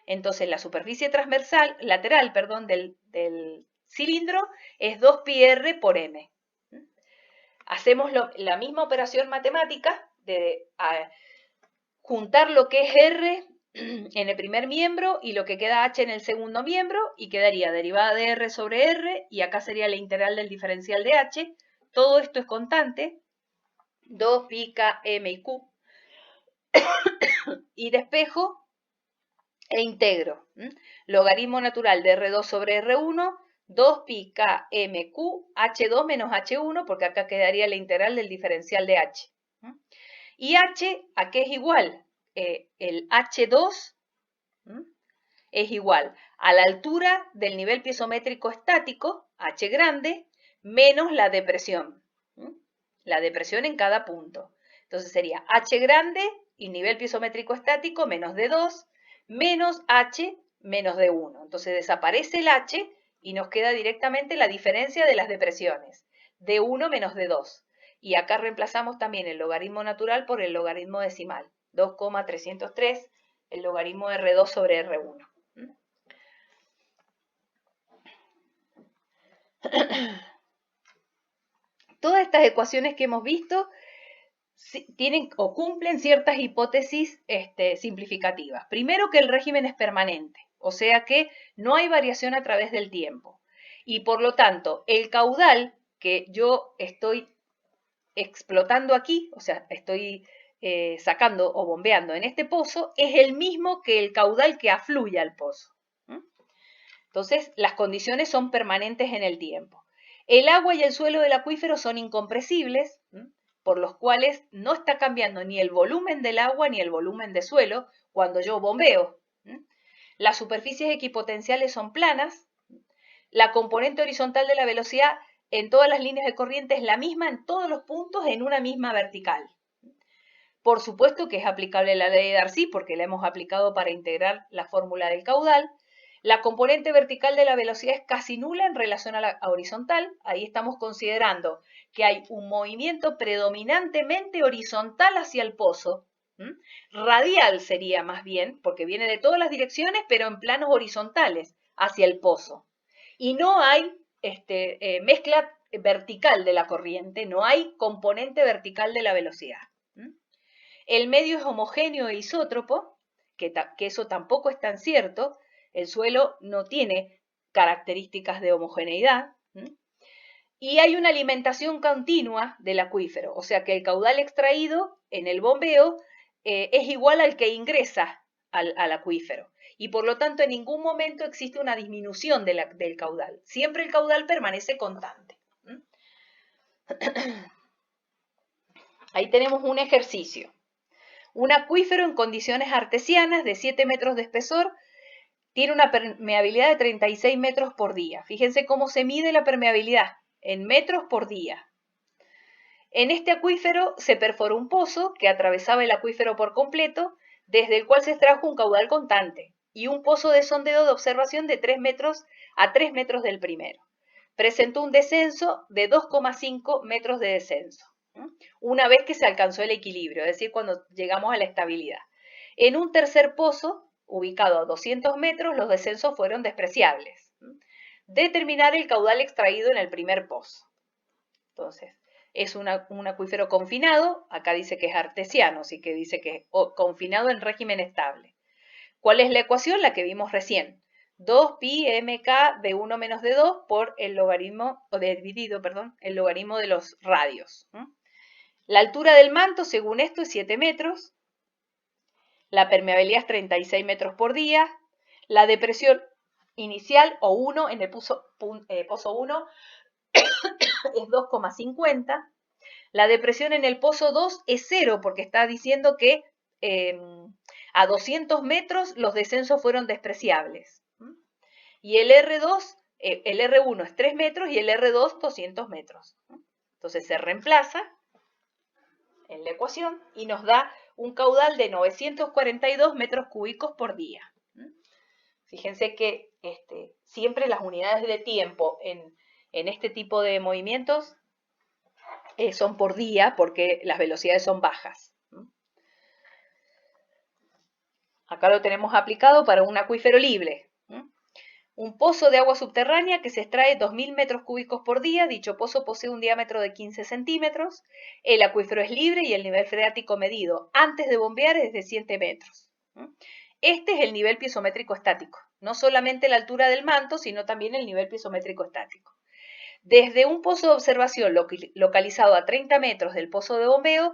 Entonces la superficie transversal, lateral, perdón, del cilindro es 2πr por m. Hacemos la misma operación matemática de juntar lo que es r en el primer miembro y lo que queda h en el segundo miembro, y quedaría derivada de r sobre r, y acá sería la integral del diferencial de h. Todo esto es constante, 2pi k m y q, y despejo e integro. Logaritmo natural de r2 sobre r1, 2pi k m q, h2 menos h1, porque acá quedaría la integral del diferencial de h. Y h, ¿a qué es igual? El h2 es igual a la altura del nivel piezométrico estático, h grande, menos la depresión. La depresión en cada punto. Entonces sería h grande y nivel piezométrico estático menos d2 menos h menos d1. Entonces desaparece el h y nos queda directamente la diferencia de las depresiones, d1 menos d2. Y acá reemplazamos también el logaritmo natural por el logaritmo decimal, 2,303, el logaritmo de R2 sobre R1. Todas estas ecuaciones que hemos visto tienen o cumplen ciertas hipótesis simplificativas. Primero, que el régimen es permanente, o sea que no hay variación a través del tiempo. Y por lo tanto, el caudal que yo estoy explotando aquí, o sea, estoy sacando o bombeando en este pozo, es el mismo que el caudal que afluye al pozo. Entonces, las condiciones son permanentes en el tiempo. El agua y el suelo del acuífero son incompresibles, por los cuales no está cambiando ni el volumen del agua ni el volumen de suelo cuando yo bombeo. Las superficies equipotenciales son planas. La componente horizontal de la velocidad en todas las líneas de corriente es la misma en todos los puntos en una misma vertical. Por supuesto que es aplicable la ley de Darcy, porque la hemos aplicado para integrar la fórmula del caudal. La componente vertical de la velocidad es casi nula en relación a la horizontal. Ahí estamos considerando que hay un movimiento predominantemente horizontal hacia el pozo. Radial sería más bien, porque viene de todas las direcciones, pero en planos horizontales hacia el pozo. Y no hay mezcla vertical de la corriente, no hay componente vertical de la velocidad. El medio es homogéneo e isótropo, que eso tampoco es tan cierto. El suelo no tiene características de homogeneidad. Y hay una alimentación continua del acuífero, o sea que el caudal extraído en el bombeo es igual al que ingresa al acuífero. Y por lo tanto en ningún momento existe una disminución del caudal. Siempre el caudal permanece constante. Ahí tenemos un ejercicio. Un acuífero en condiciones artesianas de 7 metros de espesor tiene una permeabilidad de 36 metros por día. Fíjense cómo se mide la permeabilidad, en metros por día. En este acuífero se perforó un pozo que atravesaba el acuífero por completo, desde el cual se extrajo un caudal constante, y un pozo de sondeo de observación de 3 metros a 3 metros del primero. Presentó un descenso de 2,5 metros de descenso, una vez que se alcanzó el equilibrio, es decir, cuando llegamos a la estabilidad. En un tercer pozo, ubicado a 200 metros, los descensos fueron despreciables. Determinar el caudal extraído en el primer pozo. Entonces, es un acuífero confinado, acá dice que es artesiano, así que dice que es confinado en régimen estable. ¿Cuál es la ecuación? La que vimos recién. 2pi mk de 1 menos de 2 por el logaritmo, el logaritmo de los radios. La altura del manto, según esto, es 7 metros. La permeabilidad es 36 metros por día. La depresión inicial, o 1, en el pozo 1, es 2,50. La depresión en el pozo 2 es 0, porque está diciendo que a 200 metros los descensos fueron despreciables. Y el R2, el R1 es 3 metros y el R2 200 metros. Entonces se reemplaza en la ecuación y nos da un caudal de 942 metros cúbicos por día. Fíjense que siempre las unidades de tiempo en este tipo de movimientos son por día porque las velocidades son bajas. Acá lo tenemos aplicado para un acuífero libre. Un pozo de agua subterránea que se extrae 2.000 metros cúbicos por día. Dicho pozo posee un diámetro de 15 centímetros. El acuífero es libre y el nivel freático medido antes de bombear es de 7 metros. Este es el nivel piezométrico estático. No solamente la altura del manto, sino también el nivel piezométrico estático. Desde un pozo de observación localizado a 30 metros del pozo de bombeo,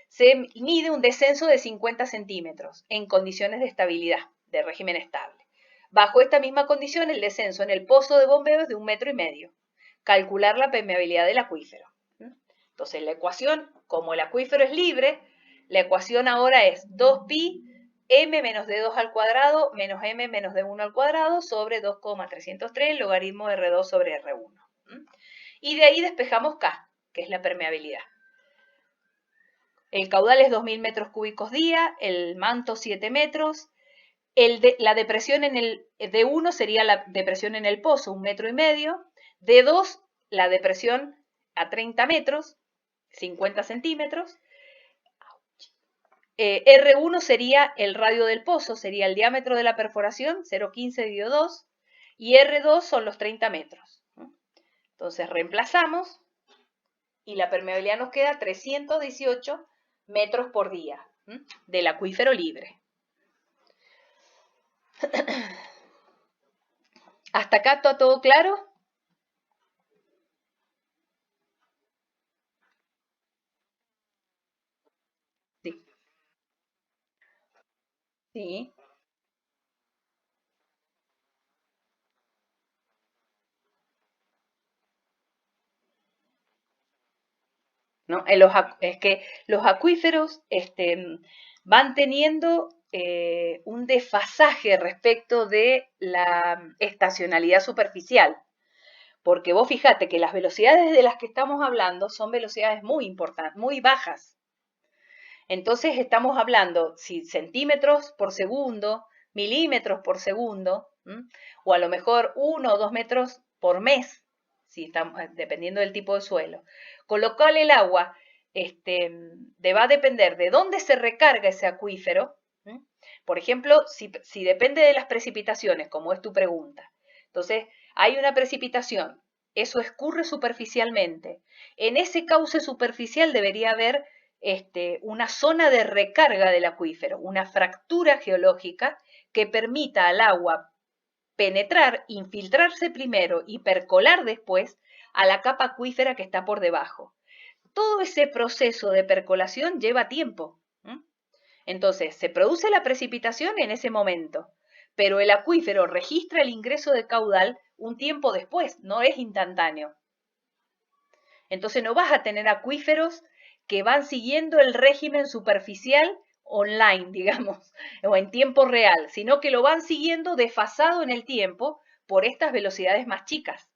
se mide un descenso de 50 centímetros en condiciones de estabilidad, de régimen estable. Bajo esta misma condición, el descenso en el pozo de bombeo es de 1,5 metros. Calcular la permeabilidad del acuífero. Entonces, la ecuación, como el acuífero es libre, la ecuación ahora es 2pi m menos d2 al cuadrado menos m menos d1 al cuadrado sobre 2,303 logaritmo de R2 sobre R1. Y de ahí despejamos K, que es la permeabilidad. El caudal es 2.000 metros cúbicos día, el manto 7 metros. La depresión en el D1 sería la depresión en el pozo, 1,5 metros. D2, la depresión a 30 metros, 50 centímetros. R1 sería el radio del pozo, sería el diámetro de la perforación, 0,15 dividido 2. Y R2 son los 30 metros. Entonces reemplazamos y la permeabilidad nos queda 318 metros por día del acuífero libre. ¿Hasta acá está todo claro? Sí. Sí. ¿No? Es que los acuíferos van teniendo un desfasaje respecto de la estacionalidad superficial. Porque vos fijate que las velocidades de las que estamos hablando son velocidades muy importantes, muy bajas. Entonces estamos hablando si centímetros por segundo, milímetros por segundo, o a lo mejor 1 o 2 metros por mes, si estamos, dependiendo del tipo de suelo. Con lo cual el agua va a depender de dónde se recarga ese acuífero. Por ejemplo, si depende de las precipitaciones, como es tu pregunta. Entonces, hay una precipitación, eso escurre superficialmente. En ese cauce superficial debería haber una zona de recarga del acuífero, una fractura geológica que permita al agua penetrar, infiltrarse primero y percolar después a la capa acuífera que está por debajo. Todo ese proceso de percolación lleva tiempo. Entonces, se produce la precipitación en ese momento, pero el acuífero registra el ingreso de caudal un tiempo después, no es instantáneo. Entonces, no vas a tener acuíferos que van siguiendo el régimen superficial online, digamos, o en tiempo real, sino que lo van siguiendo desfasado en el tiempo por estas velocidades más chicas.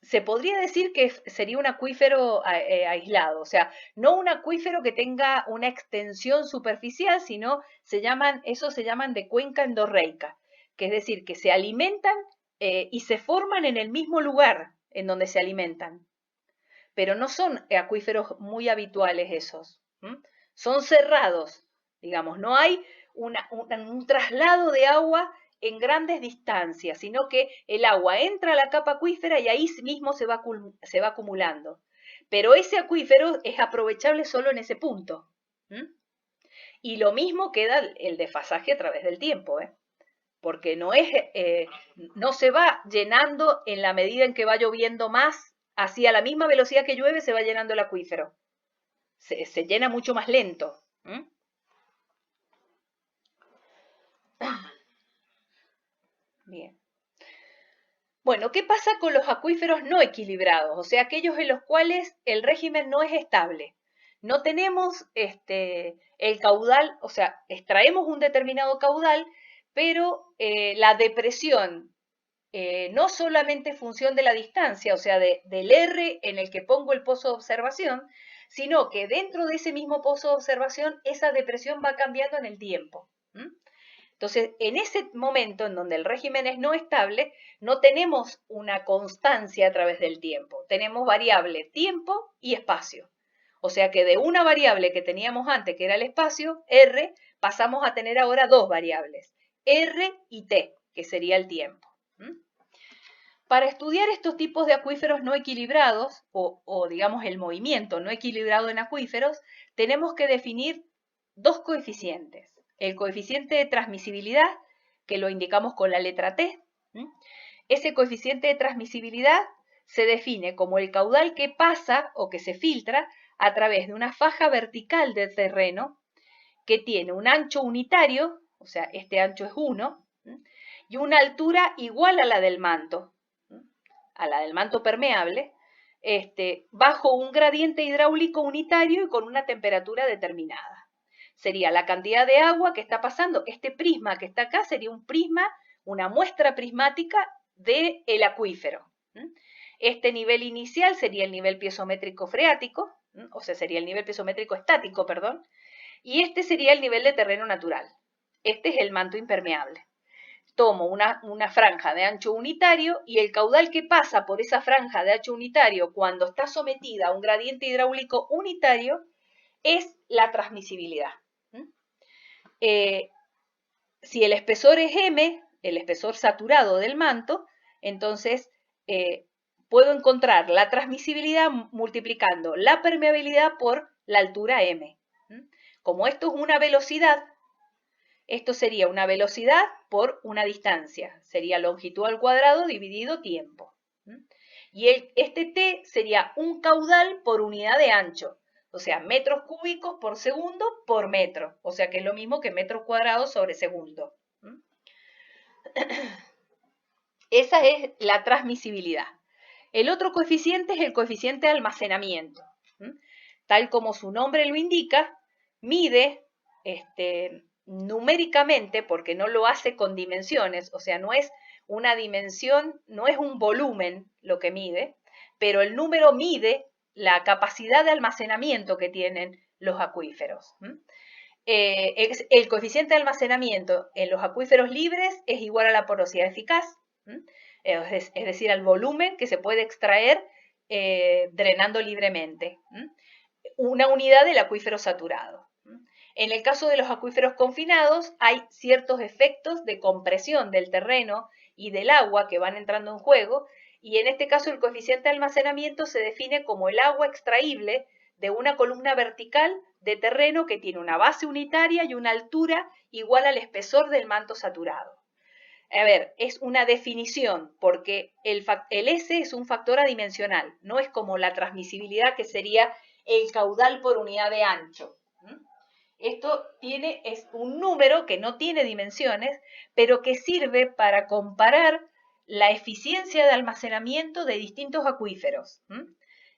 Se podría decir que sería un acuífero aislado, o sea, no un acuífero que tenga una extensión superficial, sino esos se llaman de cuenca endorreica, que es decir, que se alimentan y se forman en el mismo lugar en donde se alimentan. Pero no son acuíferos muy habituales esos. Son cerrados, digamos, no hay un traslado de agua en grandes distancias, sino que el agua entra a la capa acuífera y ahí mismo se va acumulando. Pero ese acuífero es aprovechable solo en ese punto. Y lo mismo queda el desfasaje a través del tiempo, porque no se va llenando en la medida en que va lloviendo más, así a la misma velocidad que llueve se va llenando el acuífero. Se llena mucho más lento. Bien. Bueno, ¿qué pasa con los acuíferos no equilibrados? O sea, aquellos en los cuales el régimen no es estable. No tenemos el caudal, o sea, extraemos un determinado caudal, pero la depresión no solamente función de la distancia, o sea, del R en el que pongo el pozo de observación, sino que dentro de ese mismo pozo de observación, esa depresión va cambiando en el tiempo. Entonces, en ese momento en donde el régimen es no estable, no tenemos una constancia a través del tiempo. Tenemos variable tiempo y espacio. O sea que de una variable que teníamos antes, que era el espacio, R, pasamos a tener ahora dos variables, R y T, que sería el tiempo. Para estudiar estos tipos de acuíferos no equilibrados, o digamos el movimiento no equilibrado en acuíferos, tenemos que definir dos coeficientes. El coeficiente de transmisibilidad, que lo indicamos con la letra T. Ese coeficiente de transmisibilidad se define como el caudal que pasa o que se filtra a través de una faja vertical del terreno que tiene un ancho unitario, o sea, este ancho es 1, y una altura igual a la del manto permeable, bajo un gradiente hidráulico unitario y con una temperatura determinada. Sería la cantidad de agua que está pasando. Este prisma que está acá sería un prisma, una muestra prismática del acuífero. Este nivel inicial sería el nivel piezométrico freático, o sea, sería el nivel piezométrico estático, perdón, y este sería el nivel de terreno natural. Este es el manto impermeable. Tomo una franja de ancho unitario y el caudal que pasa por esa franja de ancho unitario cuando está sometida a un gradiente hidráulico unitario es la transmisibilidad. Si el espesor es M, el espesor saturado del manto, entonces puedo encontrar la transmisibilidad multiplicando la permeabilidad por la altura M. Como esto es una velocidad, esto sería una velocidad por una distancia. Sería longitud al cuadrado dividido tiempo. Y este T sería un caudal por unidad de ancho. O sea, metros cúbicos por segundo por metro. O sea, que es lo mismo que metros cuadrados sobre segundo. Esa es la transmisibilidad. El otro coeficiente es el coeficiente de almacenamiento. Tal como su nombre lo indica, mide numéricamente, porque no lo hace con dimensiones, o sea, no es una dimensión, no es un volumen lo que mide, pero el número mide la capacidad de almacenamiento que tienen los acuíferos. El coeficiente de almacenamiento en los acuíferos libres es igual a la porosidad eficaz, es decir, al volumen que se puede extraer drenando libremente. Una unidad del acuífero saturado. En el caso de los acuíferos confinados, hay ciertos efectos de compresión del terreno y del agua que van entrando en juego, y en este caso el coeficiente de almacenamiento se define como el agua extraíble de una columna vertical de terreno que tiene una base unitaria y una altura igual al espesor del manto saturado. A ver, es una definición, porque el S es un factor adimensional, no es como la transmisibilidad que sería el caudal por unidad de ancho. Esto es un número que no tiene dimensiones, pero que sirve para comparar la eficiencia de almacenamiento de distintos acuíferos.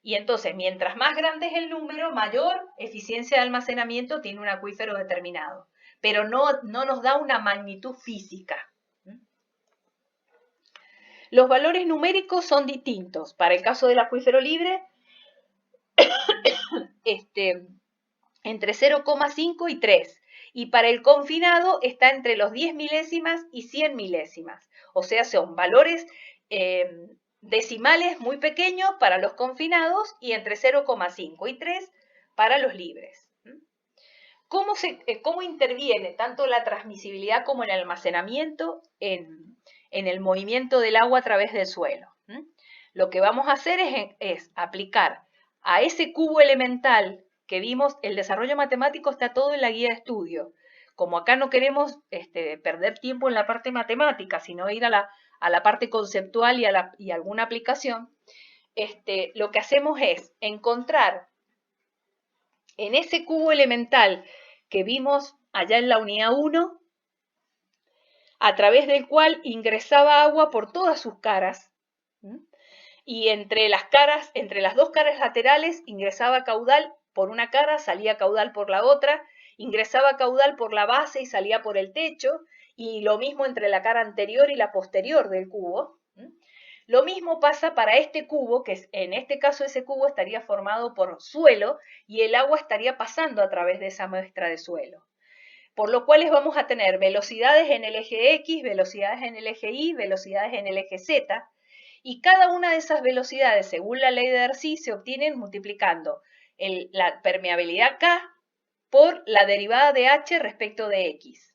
Y entonces, mientras más grande es el número, mayor eficiencia de almacenamiento tiene un acuífero determinado. Pero no nos da una magnitud física. Los valores numéricos son distintos. Para el caso del acuífero libre, entre 0,5 y 3. Y para el confinado está entre los 10 milésimas y 100 milésimas. O sea, son valores decimales muy pequeños para los confinados y entre 0,5 y 3 para los libres. ¿Cómo interviene tanto la transmisibilidad como el almacenamiento en el movimiento del agua a través del suelo? Lo que vamos a hacer es aplicar a ese cubo elemental que vimos, el desarrollo matemático está todo en la guía de estudio. Como acá no queremos perder tiempo en la parte matemática, sino ir a la parte conceptual y alguna aplicación, lo que hacemos es encontrar en ese cubo elemental que vimos allá en la unidad 1, a través del cual ingresaba agua por todas sus caras, y entre las dos caras laterales ingresaba caudal por una cara, salía caudal por la otra, ingresaba caudal por la base y salía por el techo, y lo mismo entre la cara anterior y la posterior del cubo. Lo mismo pasa para este cubo, que en este caso ese cubo estaría formado por suelo y el agua estaría pasando a través de esa muestra de suelo. Por lo cual vamos a tener velocidades en el eje X, velocidades en el eje Y, velocidades en el eje Z, y cada una de esas velocidades, según la ley de Darcy, se obtienen multiplicando la permeabilidad K por la derivada de H respecto de X.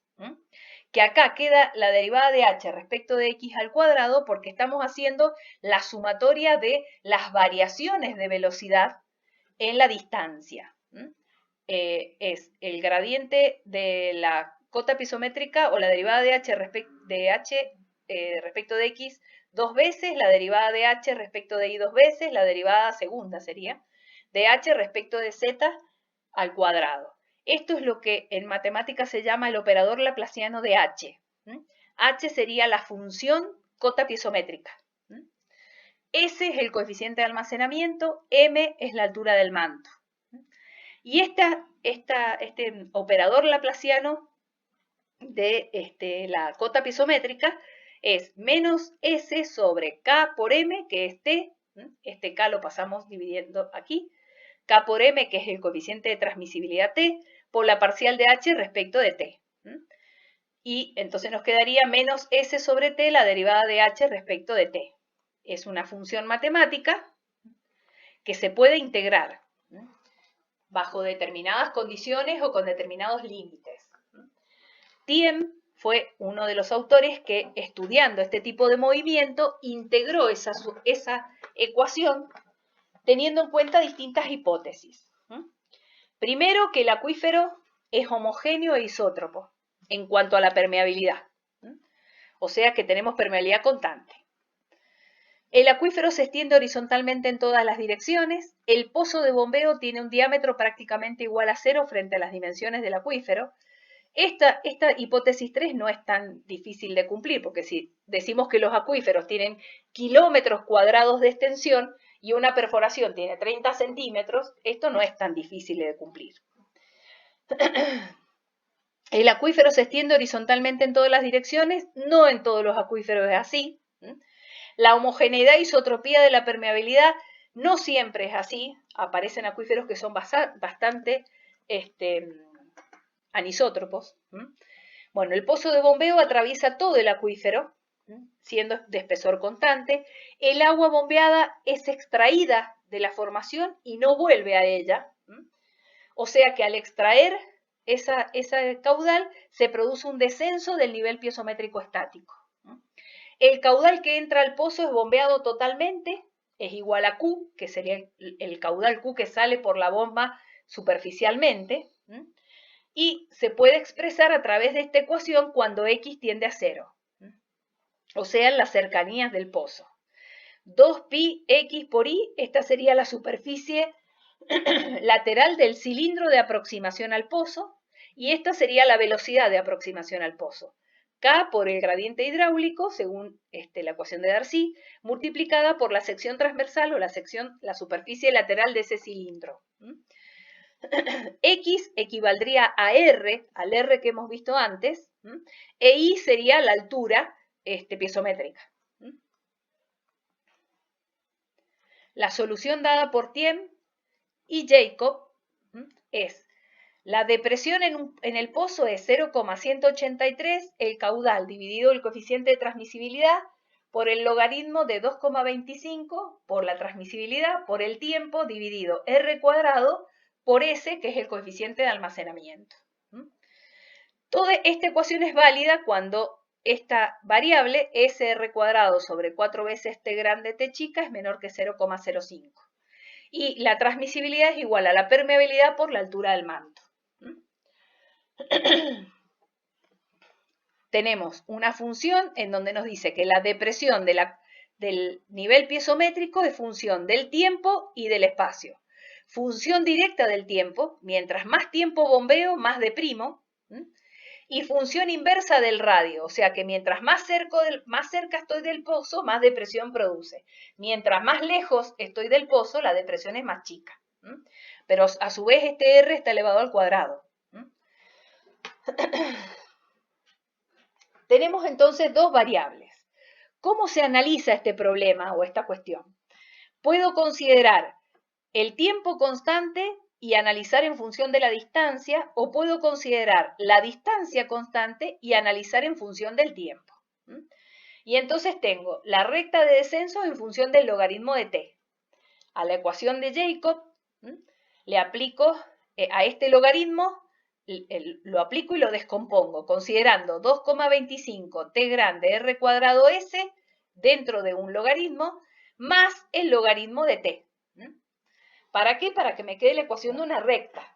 Que acá queda la derivada de H respecto de X al cuadrado porque estamos haciendo la sumatoria de las variaciones de velocidad en la distancia. Es el gradiente de la cota pisométrica o la derivada de H, respecto de X 2 veces, la derivada de H respecto de Y 2 veces, la derivada segunda sería de H respecto de Z al cuadrado. Esto es lo que en matemáticas se llama el operador laplaciano de H. H sería la función cota piezométrica. S es el coeficiente de almacenamiento, M es la altura del manto. Y este operador laplaciano de la cota piezométrica es menos S sobre K por M, que es T. Este K lo pasamos dividiendo aquí. K por M, que es el coeficiente de transmisibilidad T, por la parcial de H respecto de T. Y entonces nos quedaría menos S sobre T, la derivada de H respecto de T. Es una función matemática que se puede integrar bajo determinadas condiciones o con determinados límites. Thiem fue uno de los autores que, estudiando este tipo de movimiento, integró esa ecuación teniendo en cuenta distintas hipótesis. Primero, que el acuífero es homogéneo e isótropo en cuanto a la permeabilidad. O sea que tenemos permeabilidad constante. El acuífero se extiende horizontalmente en todas las direcciones. El pozo de bombeo tiene un diámetro prácticamente igual a 0 frente a las dimensiones del acuífero. Esta hipótesis 3 no es tan difícil de cumplir, porque si decimos que los acuíferos tienen kilómetros cuadrados de extensión y una perforación tiene 30 centímetros, esto no es tan difícil de cumplir. El acuífero se extiende horizontalmente en todas las direcciones, no en todos los acuíferos es así. La homogeneidad e isotropía de la permeabilidad no siempre es así, aparecen acuíferos que son bastante anisótropos. Bueno, el pozo de bombeo atraviesa todo el acuífero, siendo de espesor constante. El agua bombeada es extraída de la formación y no vuelve a ella. O sea que al extraer esa caudal se produce un descenso del nivel piezométrico estático. El caudal que entra al pozo es bombeado totalmente, es igual a Q, que sería el caudal Q que sale por la bomba superficialmente, y se puede expresar a través de esta ecuación cuando X tiende a 0, o sea, en las cercanías del pozo. 2pi X por Y, esta sería la superficie lateral del cilindro de aproximación al pozo, y esta sería la velocidad de aproximación al pozo. K por el gradiente hidráulico, según la ecuación de Darcy, multiplicada por la sección transversal o la superficie lateral de ese cilindro. X equivaldría a R, al R que hemos visto antes, e Y sería la altura piezométrica. La solución dada por Thiem y Jacob es: la depresión en el pozo es 0,183 el caudal dividido el coeficiente de transmisibilidad por el logaritmo de 2,25 por la transmisibilidad por el tiempo dividido R cuadrado por S, que es el coeficiente de almacenamiento. Toda esta ecuación es válida cuando esta variable SR cuadrado sobre 4 veces T grande T chica es menor que 0,05. Y la transmisibilidad es igual a la permeabilidad por la altura del manto. Tenemos una función en donde nos dice que la depresión del nivel piezométrico es función del tiempo y del espacio. Función directa del tiempo, mientras más tiempo bombeo, más deprimo. Y función inversa del radio, o sea que mientras más cerca estoy del pozo, más depresión produce. Mientras más lejos estoy del pozo, la depresión es más chica. Pero a su vez este R está elevado al cuadrado. Tenemos entonces dos variables. ¿Cómo se analiza este problema o esta cuestión? Puedo considerar el tiempo constante y analizar en función de la distancia, o puedo considerar la distancia constante y analizar en función del tiempo. Y entonces tengo la recta de descenso en función del logaritmo de t. A la ecuación de Jacob le aplico a este logaritmo, lo aplico y lo descompongo, considerando 2,25 t grande r cuadrado s dentro de un logaritmo más el logaritmo de t. ¿Para qué? Para que me quede la ecuación de una recta.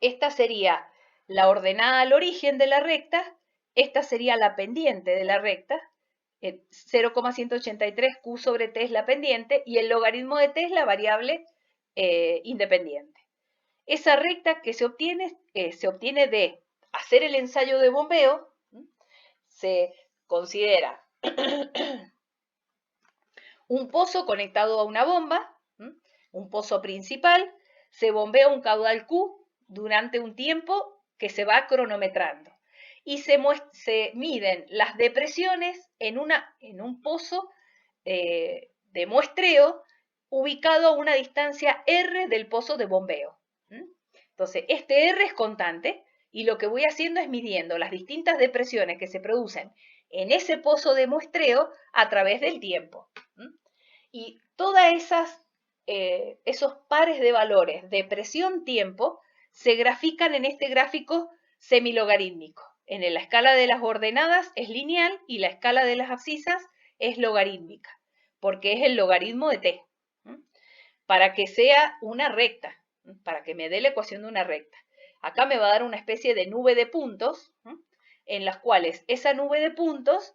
Esta sería la ordenada al origen de la recta, esta sería la pendiente de la recta, 0,183 q sobre t es la pendiente y el logaritmo de t es la variable independiente. Esa recta que se obtiene de hacer el ensayo de bombeo, se considera un pozo conectado a una bomba, un pozo principal, se bombea un caudal Q durante un tiempo que se va cronometrando y se miden las depresiones en un pozo de muestreo ubicado a una distancia R del pozo de bombeo. Entonces, este R es constante y lo que voy haciendo es midiendo las distintas depresiones que se producen en ese pozo de muestreo a través del tiempo. Y todos esos pares de valores de presión-tiempo se grafican en este gráfico semilogarítmico. En la escala de las ordenadas es lineal y la escala de las abscisas es logarítmica, porque es el logaritmo de t, para que sea una recta, para que me dé la ecuación de una recta. Acá me va a dar una especie de nube de puntos, en las cuales esa nube de puntos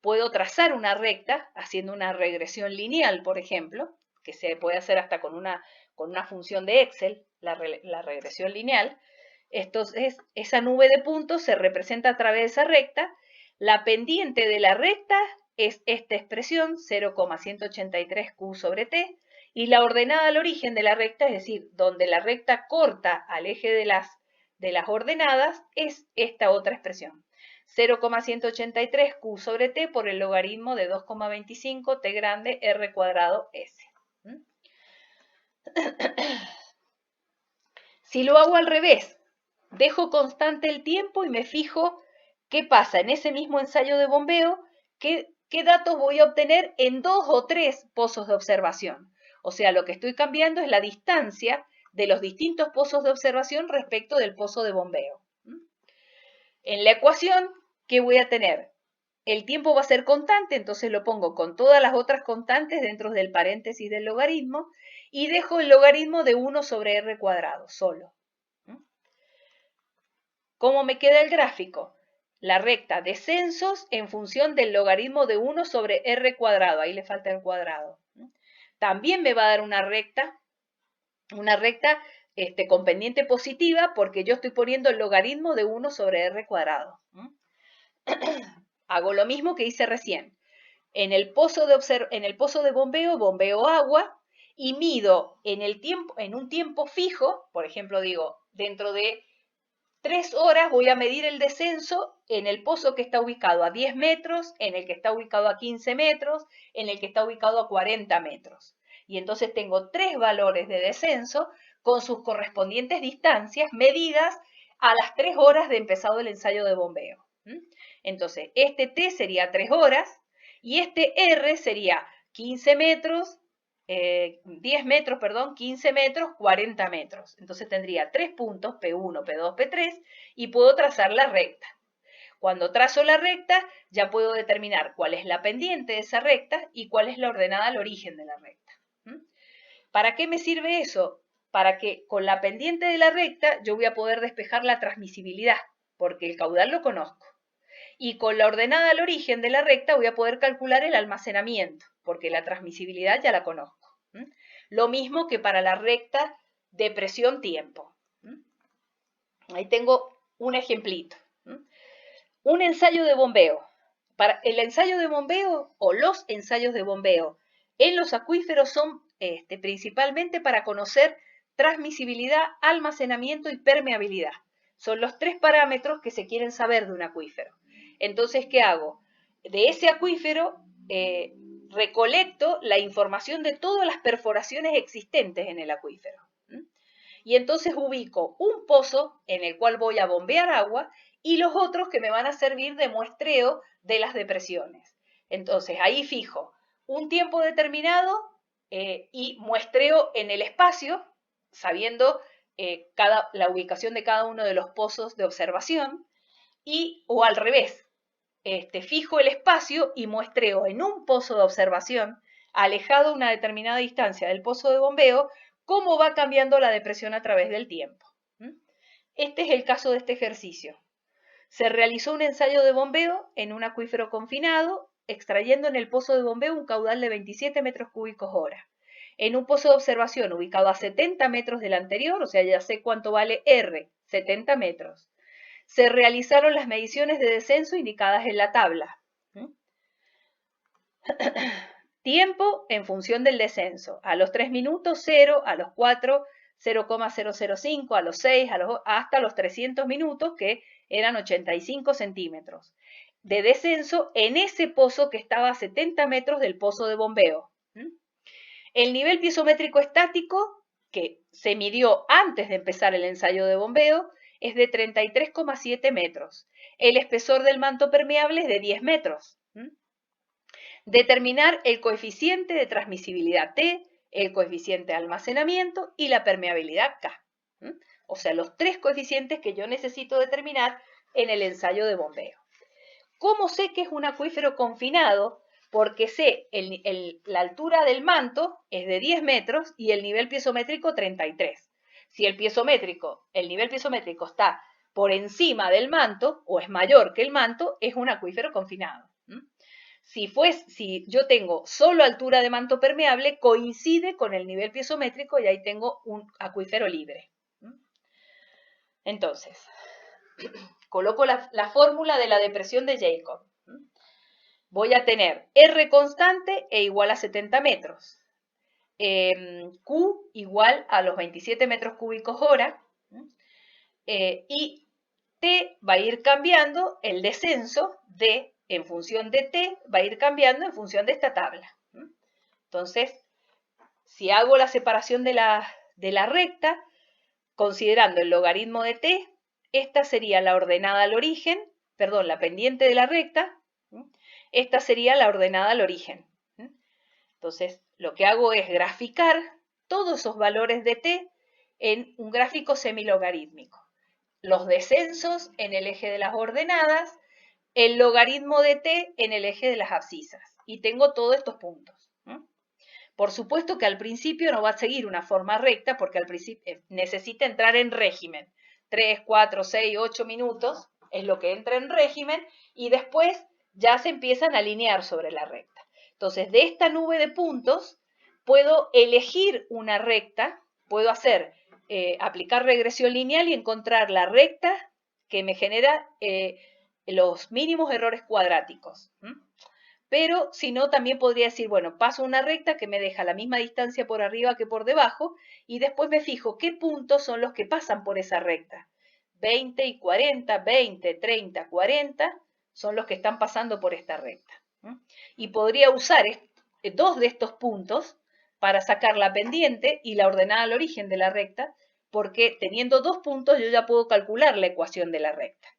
puedo trazar una recta haciendo una regresión lineal, por ejemplo, que se puede hacer hasta con una función de Excel, la regresión lineal. Entonces, esa nube de puntos se representa a través de esa recta. La pendiente de la recta es esta expresión, 0,183 q sobre t, y la ordenada al origen de la recta, es decir, donde la recta corta al eje de las ordenadas, es esta otra expresión. 0,183 q sobre t por el logaritmo de 2,25 t grande r cuadrado s. Si lo hago al revés, dejo constante el tiempo y me fijo qué pasa en ese mismo ensayo de bombeo, qué datos voy a obtener en 2 o 3 pozos de observación. O sea, lo que estoy cambiando es la distancia de los distintos pozos de observación respecto del pozo de bombeo. En la ecuación, ¿qué voy a tener? El tiempo va a ser constante, entonces lo pongo con todas las otras constantes dentro del paréntesis del logaritmo y dejo el logaritmo de 1 sobre r cuadrado, solo. ¿Cómo me queda el gráfico? La recta descensos en función del logaritmo de 1 sobre r cuadrado, ahí le falta el cuadrado. También me va a dar una recta con pendiente positiva porque yo estoy poniendo el logaritmo de 1 sobre r cuadrado. Hago lo mismo que hice recién. En el pozo de bombeo agua y mido en un tiempo fijo, por ejemplo, digo, dentro de 3 horas voy a medir el descenso en el pozo que está ubicado a 10 metros, en el que está ubicado a 15 metros, en el que está ubicado a 40 metros. Y entonces tengo 3 valores de descenso con sus correspondientes distancias medidas a las 3 horas de empezado el ensayo de bombeo. Entonces, este T sería 3 horas y este R sería 15 metros, 10 metros, perdón, 15 metros, 40 metros. Entonces tendría 3 puntos, P1, P2, P3, y puedo trazar la recta. Cuando trazo la recta, ya puedo determinar cuál es la pendiente de esa recta y cuál es la ordenada al origen de la recta. ¿Para qué me sirve eso? Para que con la pendiente de la recta yo voy a poder despejar la transmisibilidad, porque el caudal lo conozco. Y con la ordenada al origen de la recta voy a poder calcular el almacenamiento, porque la transmisibilidad ya la conozco. Lo mismo que para la recta de presión-tiempo. Ahí tengo un ejemplito. Un ensayo de bombeo. Para el ensayo de bombeo o los ensayos de bombeo en los acuíferos son principalmente para conocer transmisibilidad, almacenamiento y permeabilidad. Son los 3 parámetros que se quieren saber de un acuífero. Entonces, ¿qué hago? de ese acuífero recolecto la información de todas las perforaciones existentes en el acuífero. Y entonces ubico un pozo en el cual voy a bombear agua y los otros que me van a servir de muestreo de las depresiones. Entonces ahí fijo un tiempo determinado y muestreo en el espacio, sabiendo la ubicación de cada uno de los pozos de observación, o al revés, fijo el espacio y muestreo en un pozo de observación, alejado a una determinada distancia del pozo de bombeo, cómo va cambiando la depresión a través del tiempo. Este es el caso de este ejercicio. Se realizó un ensayo de bombeo en un acuífero confinado, extrayendo en el pozo de bombeo un caudal de 27 metros cúbicos hora. En un pozo de observación ubicado a 70 metros del anterior, o sea, ya sé cuánto vale R, 70 metros. Se realizaron las mediciones de descenso indicadas en la tabla. Tiempo en función del descenso. A los 3 minutos, 0, a los 4, 0,005, a los 6, hasta los 300 minutos, que eran 85 centímetros de descenso en ese pozo que estaba a 70 metros del pozo de bombeo. El nivel piezométrico estático, que se midió antes de empezar el ensayo de bombeo, es de 33,7 metros. El espesor del manto permeable es de 10 metros. Determinar el coeficiente de transmisibilidad T, el coeficiente de almacenamiento y la permeabilidad K. O sea, los tres coeficientes que yo necesito determinar en el ensayo de bombeo. ¿Cómo sé que es un acuífero confinado? Porque sé la altura del manto es de 10 metros y el nivel piezométrico 33. Si el nivel piezométrico está por encima del manto o es mayor que el manto, es un acuífero confinado. Si yo tengo solo altura de manto permeable, coincide con el nivel piezométrico y ahí tengo un acuífero libre. Entonces, coloco la fórmula de la depresión de Jacob. Voy a tener R constante e igual a 70 metros. Q igual a los 27 metros cúbicos hora. Y T va a ir cambiando, el descenso en función de T va a ir cambiando en función de esta tabla. Entonces, si hago la separación de la recta, considerando el logaritmo de T, esta sería la ordenada al origen, perdón, la pendiente de la recta, esta sería la ordenada al origen. Entonces, lo que hago es graficar todos esos valores de T en un gráfico semilogarítmico. Los descensos en el eje de las ordenadas, el logaritmo de T en el eje de las abscisas. Y tengo todos estos puntos. Por supuesto que al principio no va a seguir una forma recta porque al principio necesita entrar en régimen. 3, 4, 6, 8 minutos es lo que entra en régimen y después ya se empiezan a alinear sobre la recta. Entonces, de esta nube de puntos puedo elegir una recta, puedo aplicar regresión lineal y encontrar la recta que me genera los mínimos errores cuadráticos. Pero si no, también podría decir, bueno, paso una recta que me deja la misma distancia por arriba que por debajo y después me fijo qué puntos son los que pasan por esa recta. 20 y 40, 20, 30, 40 son los que están pasando por esta recta. Y podría usar dos de estos puntos para sacar la pendiente y la ordenada al origen de la recta, porque teniendo dos puntos yo ya puedo calcular la ecuación de la recta.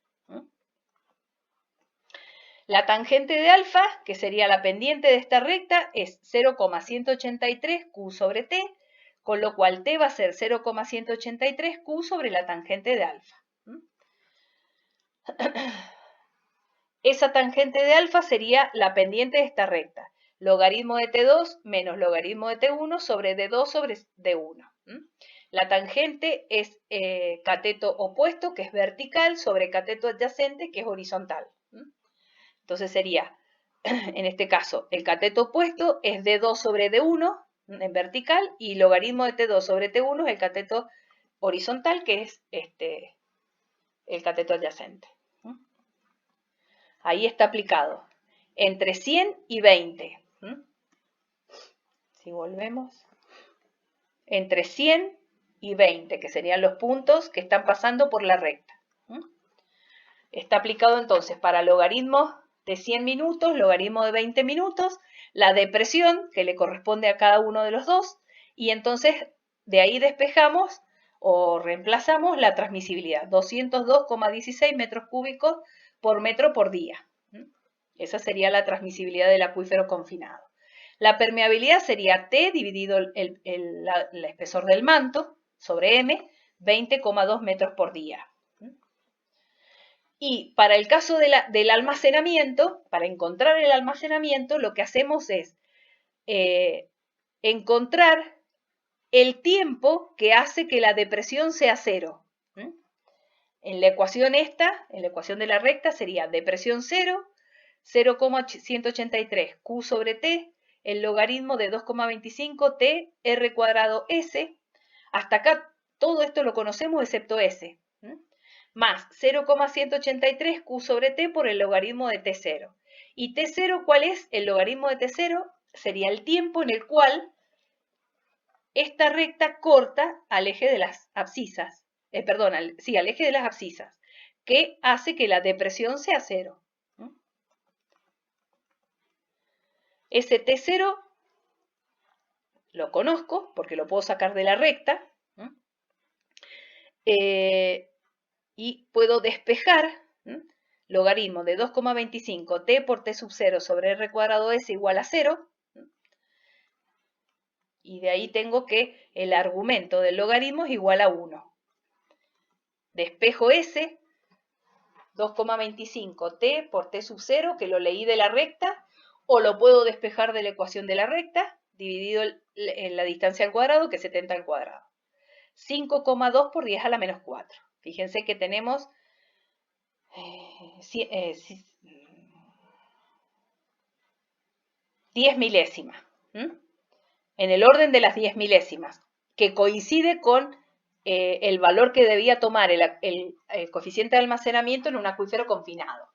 La tangente de alfa, que sería la pendiente de esta recta, es 0,183 Q sobre T, con lo cual T va a ser 0,183 Q sobre la tangente de alfa. Esa tangente de alfa sería la pendiente de esta recta. Logaritmo de T2 menos logaritmo de T1 sobre D2 sobre D1. La tangente es cateto opuesto, que es vertical, sobre cateto adyacente, que es horizontal. Entonces sería, en este caso, el cateto opuesto es D2 sobre D1 en vertical y logaritmo de T2 sobre T1 es el cateto horizontal, que es el cateto adyacente. Ahí está aplicado. Entre 100 y 20. Si volvemos. Entre 100 y 20, que serían los puntos que están pasando por la recta. Está aplicado entonces para logaritmos de 100 minutos, logaritmo de 20 minutos, la depresión que le corresponde a cada uno de los dos, y entonces de ahí despejamos o reemplazamos la transmisibilidad, 202,16 metros cúbicos por metro por día. Esa sería la transmisibilidad del acuífero confinado. La permeabilidad sería T dividido el espesor del manto sobre M, 20,2 metros por día. Y para el caso del almacenamiento, para encontrar el almacenamiento, lo que hacemos es encontrar el tiempo que hace que la depresión sea cero. En la ecuación en la ecuación de la recta sería depresión 0, 0,183 Q sobre T, el logaritmo de 2,25 T R cuadrado S. Hasta acá todo esto lo conocemos excepto S. Más 0,183 Q sobre T por el logaritmo de T0. ¿Y T0 cuál es? El logaritmo de T0 sería el tiempo en el cual esta recta corta al eje de las abscisas. Al eje de las abscisas, que hace que la depresión sea 0. Ese T0 lo conozco porque lo puedo sacar de la recta. Y puedo despejar logaritmo de 2,25 T por T sub 0 sobre R cuadrado S igual a 0. Y de ahí tengo que el argumento del logaritmo es igual a 1. Despejo S, 2,25 T por T sub 0, que lo leí de la recta, o lo puedo despejar de la ecuación de la recta, dividido en la distancia al cuadrado, que es 70 al cuadrado. 5,2 por 10 a la menos 4. Fíjense que tenemos 10 milésimas. En el orden de las 10 milésimas, que coincide con el valor que debía tomar el coeficiente de almacenamiento en un acuífero confinado.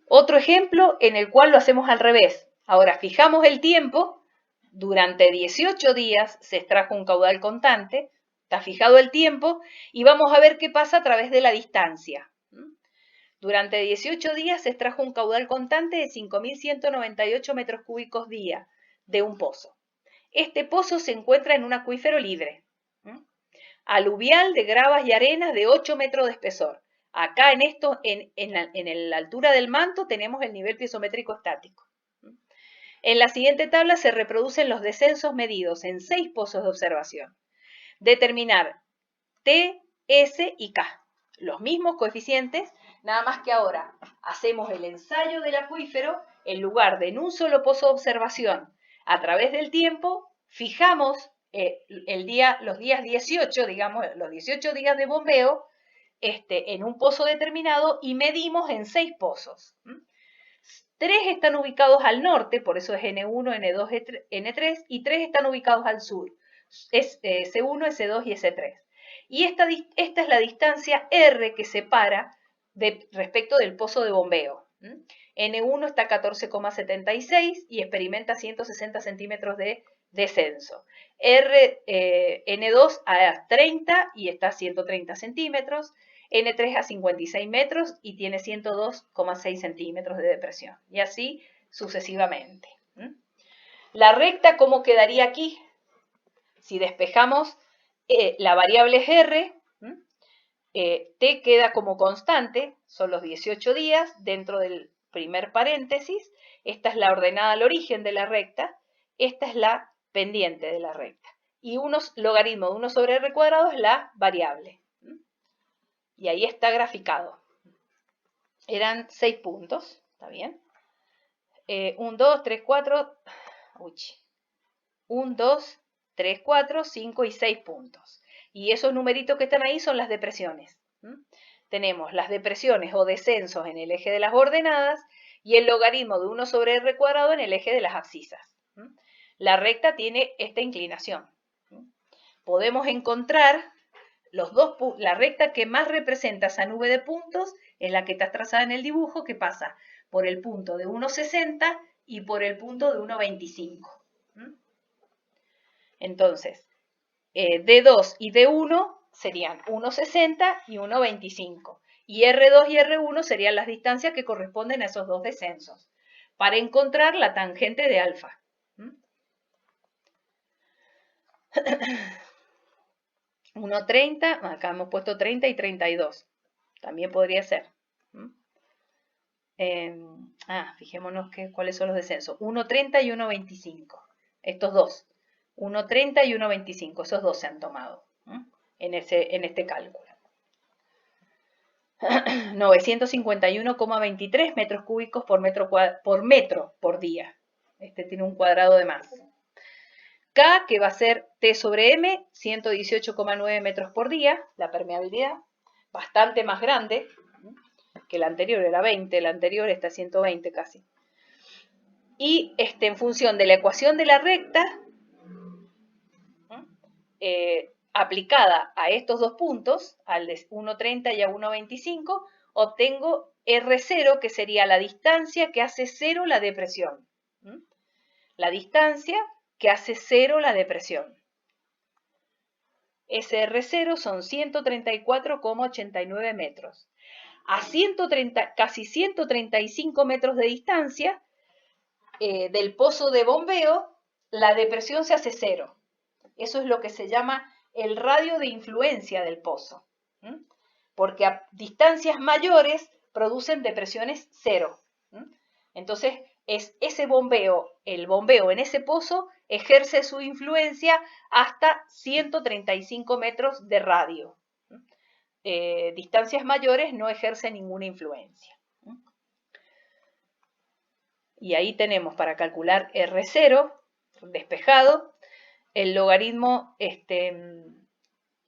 Otro ejemplo en el cual lo hacemos al revés. Ahora fijamos el tiempo, durante 18 días se extrajo un caudal constante, está fijado el tiempo y vamos a ver qué pasa a través de la distancia. Durante 18 días se extrajo un caudal constante de 5.198 metros cúbicos día de un pozo. Este pozo se encuentra en un acuífero libre, aluvial de gravas y arenas de 8 metros de espesor. Acá en la altura del manto tenemos el nivel piezométrico estático. En la siguiente tabla se reproducen los descensos medidos en 6 pozos de observación. Determinar T, S y K. Los mismos coeficientes, nada más que ahora hacemos el ensayo del acuífero en lugar de en un solo pozo de observación. A través del tiempo fijamos los días 18, digamos, los 18 días de bombeo en un pozo determinado y medimos en 6 pozos. 3 están ubicados al norte, por eso es N1, N2, N3, y 3 están ubicados al sur, es S1, S2 y S3. Y esta es la distancia R que separa respecto del pozo de bombeo. N1 está a 14,76 y experimenta 160 centímetros de descenso. N2 a 30 y está a 130 centímetros. N3 a 56 metros y tiene 102,6 centímetros de depresión. Y así sucesivamente. La recta, ¿cómo quedaría aquí? Si despejamos la variable es R, T queda como constante, son los 18 días dentro del primer paréntesis. Esta es la ordenada al origen de la recta, esta es la pendiente de la recta. Y logaritmo de 1 sobre R cuadrado es la variable. Y ahí está graficado. Eran 6 puntos, ¿está bien? 1, 2, 3, 4, 1, 2, 3, 4, 5 y 6 puntos. Y esos numeritos que están ahí son las depresiones. Tenemos las depresiones o descensos en el eje de las ordenadas y el logaritmo de 1 sobre R cuadrado en el eje de las abscisas. La recta tiene esta inclinación. Podemos encontrar la recta que más representa esa nube de puntos es la que está trazada en el dibujo, que pasa por el punto de 1,60 y por el punto de 1,25. Entonces, D2 y D1 serían 1,60 y 1,25. Y R2 y R1 serían las distancias que corresponden a esos dos descensos, para encontrar la tangente de alfa. 1,30, acá hemos puesto 30 y 32. También podría ser. Fijémonos cuáles son los descensos. 1,30 y 1,25. Estos dos. 1,30 y 1,25. Esos dos se han tomado en este cálculo. 951,23 metros cúbicos por metro por día. Este tiene un cuadrado de más. K, que va a ser T sobre M, 118,9 metros por día, la permeabilidad, bastante más grande que la anterior, era 20, la anterior está 120 casi. Y en función de la ecuación de la recta, aplicada a estos dos puntos, al de 1,30 y a 1,25, obtengo R0, que sería la distancia que hace cero la depresión. La distancia que hace cero la depresión. Ese R0 son 134,89 metros. A casi 135 metros de distancia del pozo de bombeo, la depresión se hace cero. Eso es lo que se llama el radio de influencia del pozo, porque a distancias mayores producen depresiones cero. Entonces, es ese bombeo, el bombeo en ese pozo ejerce su influencia hasta 135 metros de radio. Distancias mayores no ejercen ninguna influencia. Y ahí tenemos para calcular R0, despejado, el logaritmo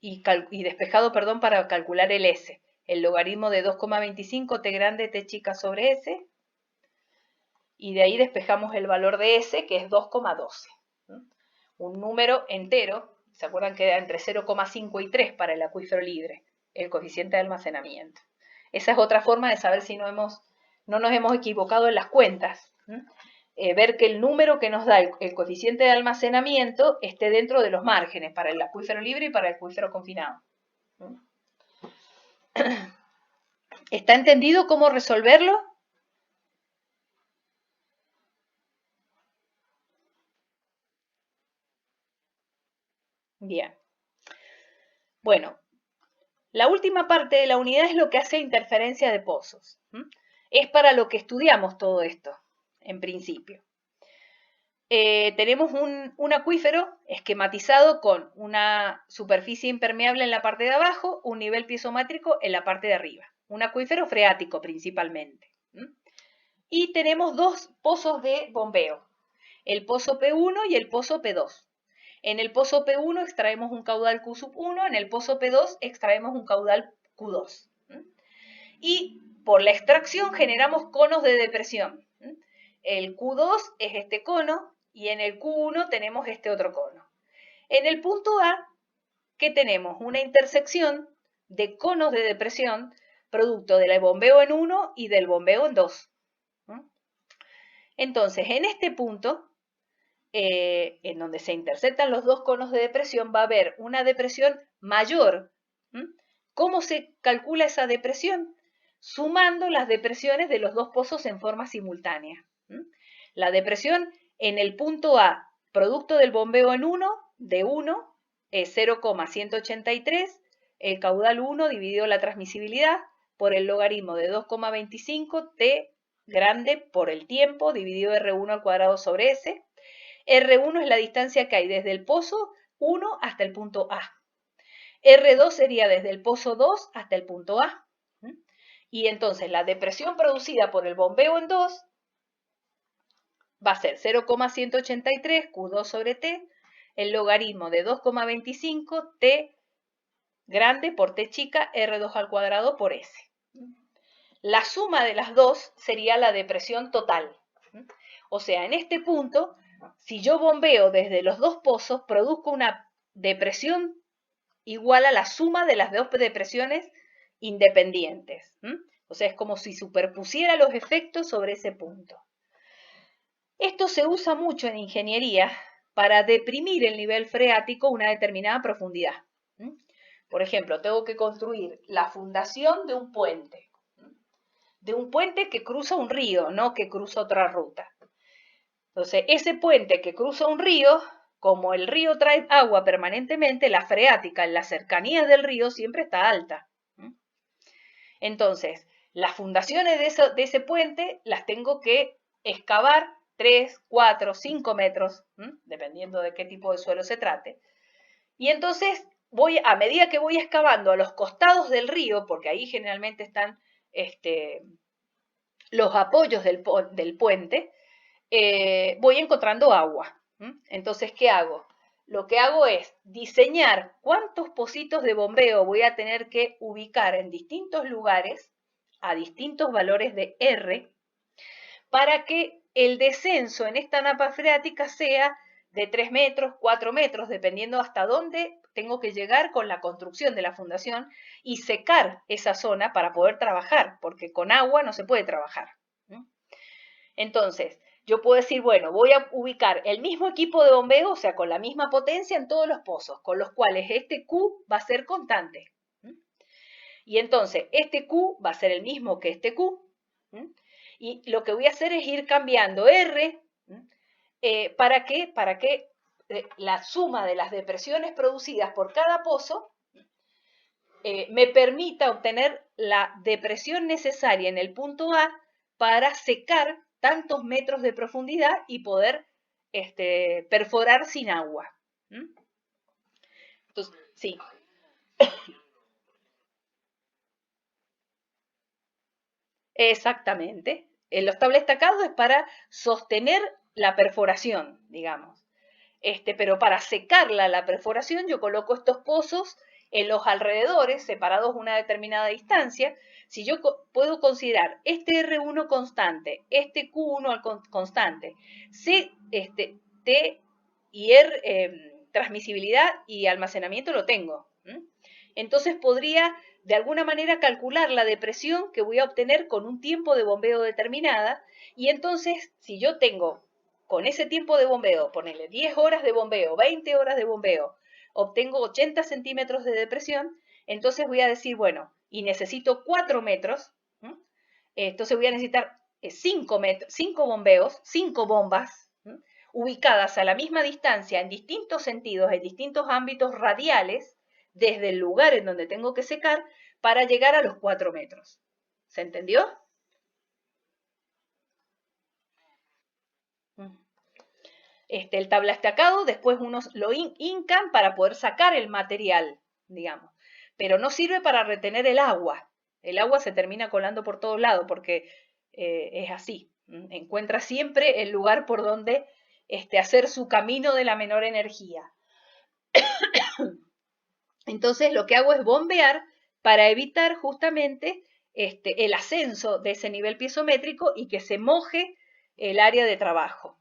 y despejado, perdón, para calcular el S. El logaritmo de 2,25 T grande T chica sobre S. Y de ahí despejamos el valor de S, que es 2,12. Un número entero, ¿se acuerdan que era entre 0,5 y 3 para el acuífero libre? El coeficiente de almacenamiento. Esa es otra forma de saber si no nos hemos equivocado en las cuentas. Ver que el número que nos da el coeficiente de almacenamiento esté dentro de los márgenes para el acuífero libre y para el acuífero confinado. ¿Está entendido cómo resolverlo? Bien. Bueno, la última parte de la unidad es lo que hace interferencia de pozos. Es para lo que estudiamos todo esto, en principio. Tenemos un acuífero esquematizado con una superficie impermeable en la parte de abajo, un nivel piezométrico en la parte de arriba. Un acuífero freático principalmente. Y tenemos dos pozos de bombeo, el pozo P1 y el pozo P2. En el pozo P1 extraemos un caudal Q sub 1, en el pozo P2 extraemos un caudal Q2. Y por la extracción generamos conos de depresión. El Q2 es este cono y en el Q1 tenemos este otro cono. En el punto A, ¿qué tenemos? Una intersección de conos de depresión producto del bombeo en 1 y del bombeo en 2. Entonces, en este punto, en donde se intersectan los dos conos de depresión, va a haber una depresión mayor. ¿Cómo se calcula esa depresión? Sumando las depresiones de los dos pozos en forma simultánea. La depresión en el punto A, producto del bombeo en 1, de 1, es 0,183, el caudal 1 dividido la transmisibilidad por el logaritmo de 2,25 T grande por el tiempo dividido R1 al cuadrado sobre S. R1 es la distancia que hay desde el pozo 1 hasta el punto A. R2 sería desde el pozo 2 hasta el punto A. Y entonces la depresión producida por el bombeo en 2 va a ser 0,183 Q2 sobre T, el logaritmo de 2,25 T grande por T chica, R2 al cuadrado por S. La suma de las dos sería la depresión total. O sea, en este punto, si yo bombeo desde los dos pozos, produzco una depresión igual a la suma de las dos depresiones independientes. O sea, es como si superpusiera los efectos sobre ese punto. Esto se usa mucho en ingeniería para deprimir el nivel freático a una determinada profundidad. Por ejemplo, tengo que construir la fundación de un puente que cruza un río, no que cruza otra ruta. Entonces, ese puente que cruza un río, como el río trae agua permanentemente, la freática en las cercanías del río siempre está alta. Entonces, las fundaciones de ese puente las tengo que excavar 3, 4, 5 metros, dependiendo de qué tipo de suelo se trate. Y entonces, a medida que voy excavando a los costados del río, porque ahí generalmente están los apoyos del puente, voy encontrando agua. Entonces, ¿qué hago? Lo que hago es diseñar cuántos pocitos de bombeo voy a tener que ubicar en distintos lugares a distintos valores de R para que el descenso en esta napa freática sea de 3 metros, 4 metros, dependiendo hasta dónde tengo que llegar con la construcción de la fundación y secar esa zona para poder trabajar, porque con agua no se puede trabajar. Entonces, yo puedo decir, bueno, voy a ubicar el mismo equipo de bombeo, o sea, con la misma potencia en todos los pozos, con los cuales este Q va a ser constante. Y entonces, este Q va a ser el mismo que este Q. Y lo que voy a hacer es ir cambiando R para que la suma de las depresiones producidas por cada pozo me permita obtener la depresión necesaria en el punto A para secar tantos metros de profundidad y poder perforar sin agua. Entonces, sí. Exactamente. Los tablestacados es para sostener la perforación, digamos. Pero para secarla la perforación yo coloco estos pozos en los alrededores, separados una determinada distancia. Si yo puedo considerar este R1 constante, este Q1 constante, C, T y R, transmisibilidad y almacenamiento lo tengo. Entonces podría de alguna manera calcular la depresión que voy a obtener con un tiempo de bombeo determinada y entonces si yo tengo con ese tiempo de bombeo, ponerle 10 horas de bombeo, 20 horas de bombeo, obtengo 80 centímetros de depresión, entonces voy a decir, bueno, y necesito 4 metros, entonces voy a necesitar 5 bombeos, 5 bombas, ubicadas a la misma distancia en distintos sentidos, en distintos ámbitos radiales, desde el lugar en donde tengo que secar, para llegar a los 4 metros. ¿Se entendió? El tablaestacado, después unos lo hincan para poder sacar el material, digamos, pero no sirve para retener el agua. El agua se termina colando por todos lados porque es así. Encuentra siempre el lugar por donde hacer su camino de la menor energía. Entonces lo que hago es bombear para evitar justamente el ascenso de ese nivel piezométrico y que se moje el área de trabajo.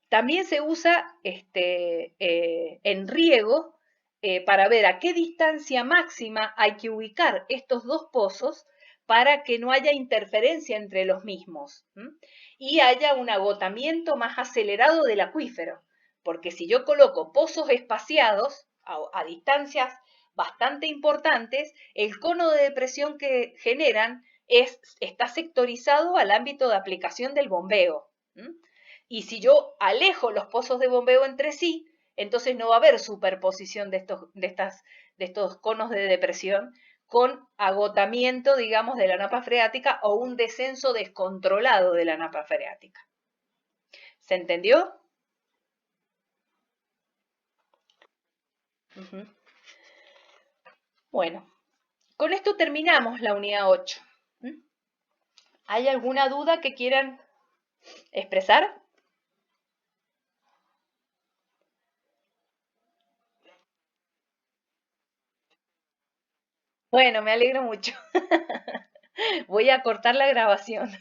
También se usa en riego para ver a qué distancia máxima hay que ubicar estos dos pozos para que no haya interferencia entre los mismos y haya un agotamiento más acelerado del acuífero. Porque si yo coloco pozos espaciados a distancias bastante importantes, el cono de depresión que generan está sectorizado al ámbito de aplicación del bombeo. Y si yo alejo los pozos de bombeo entre sí, entonces no va a haber superposición de estos conos de depresión con agotamiento, digamos, de la napa freática o un descenso descontrolado de la napa freática. ¿Se entendió? Bueno, con esto terminamos la unidad 8. ¿Hay alguna duda que quieran expresar? Bueno, me alegro mucho. Voy a cortar la grabación.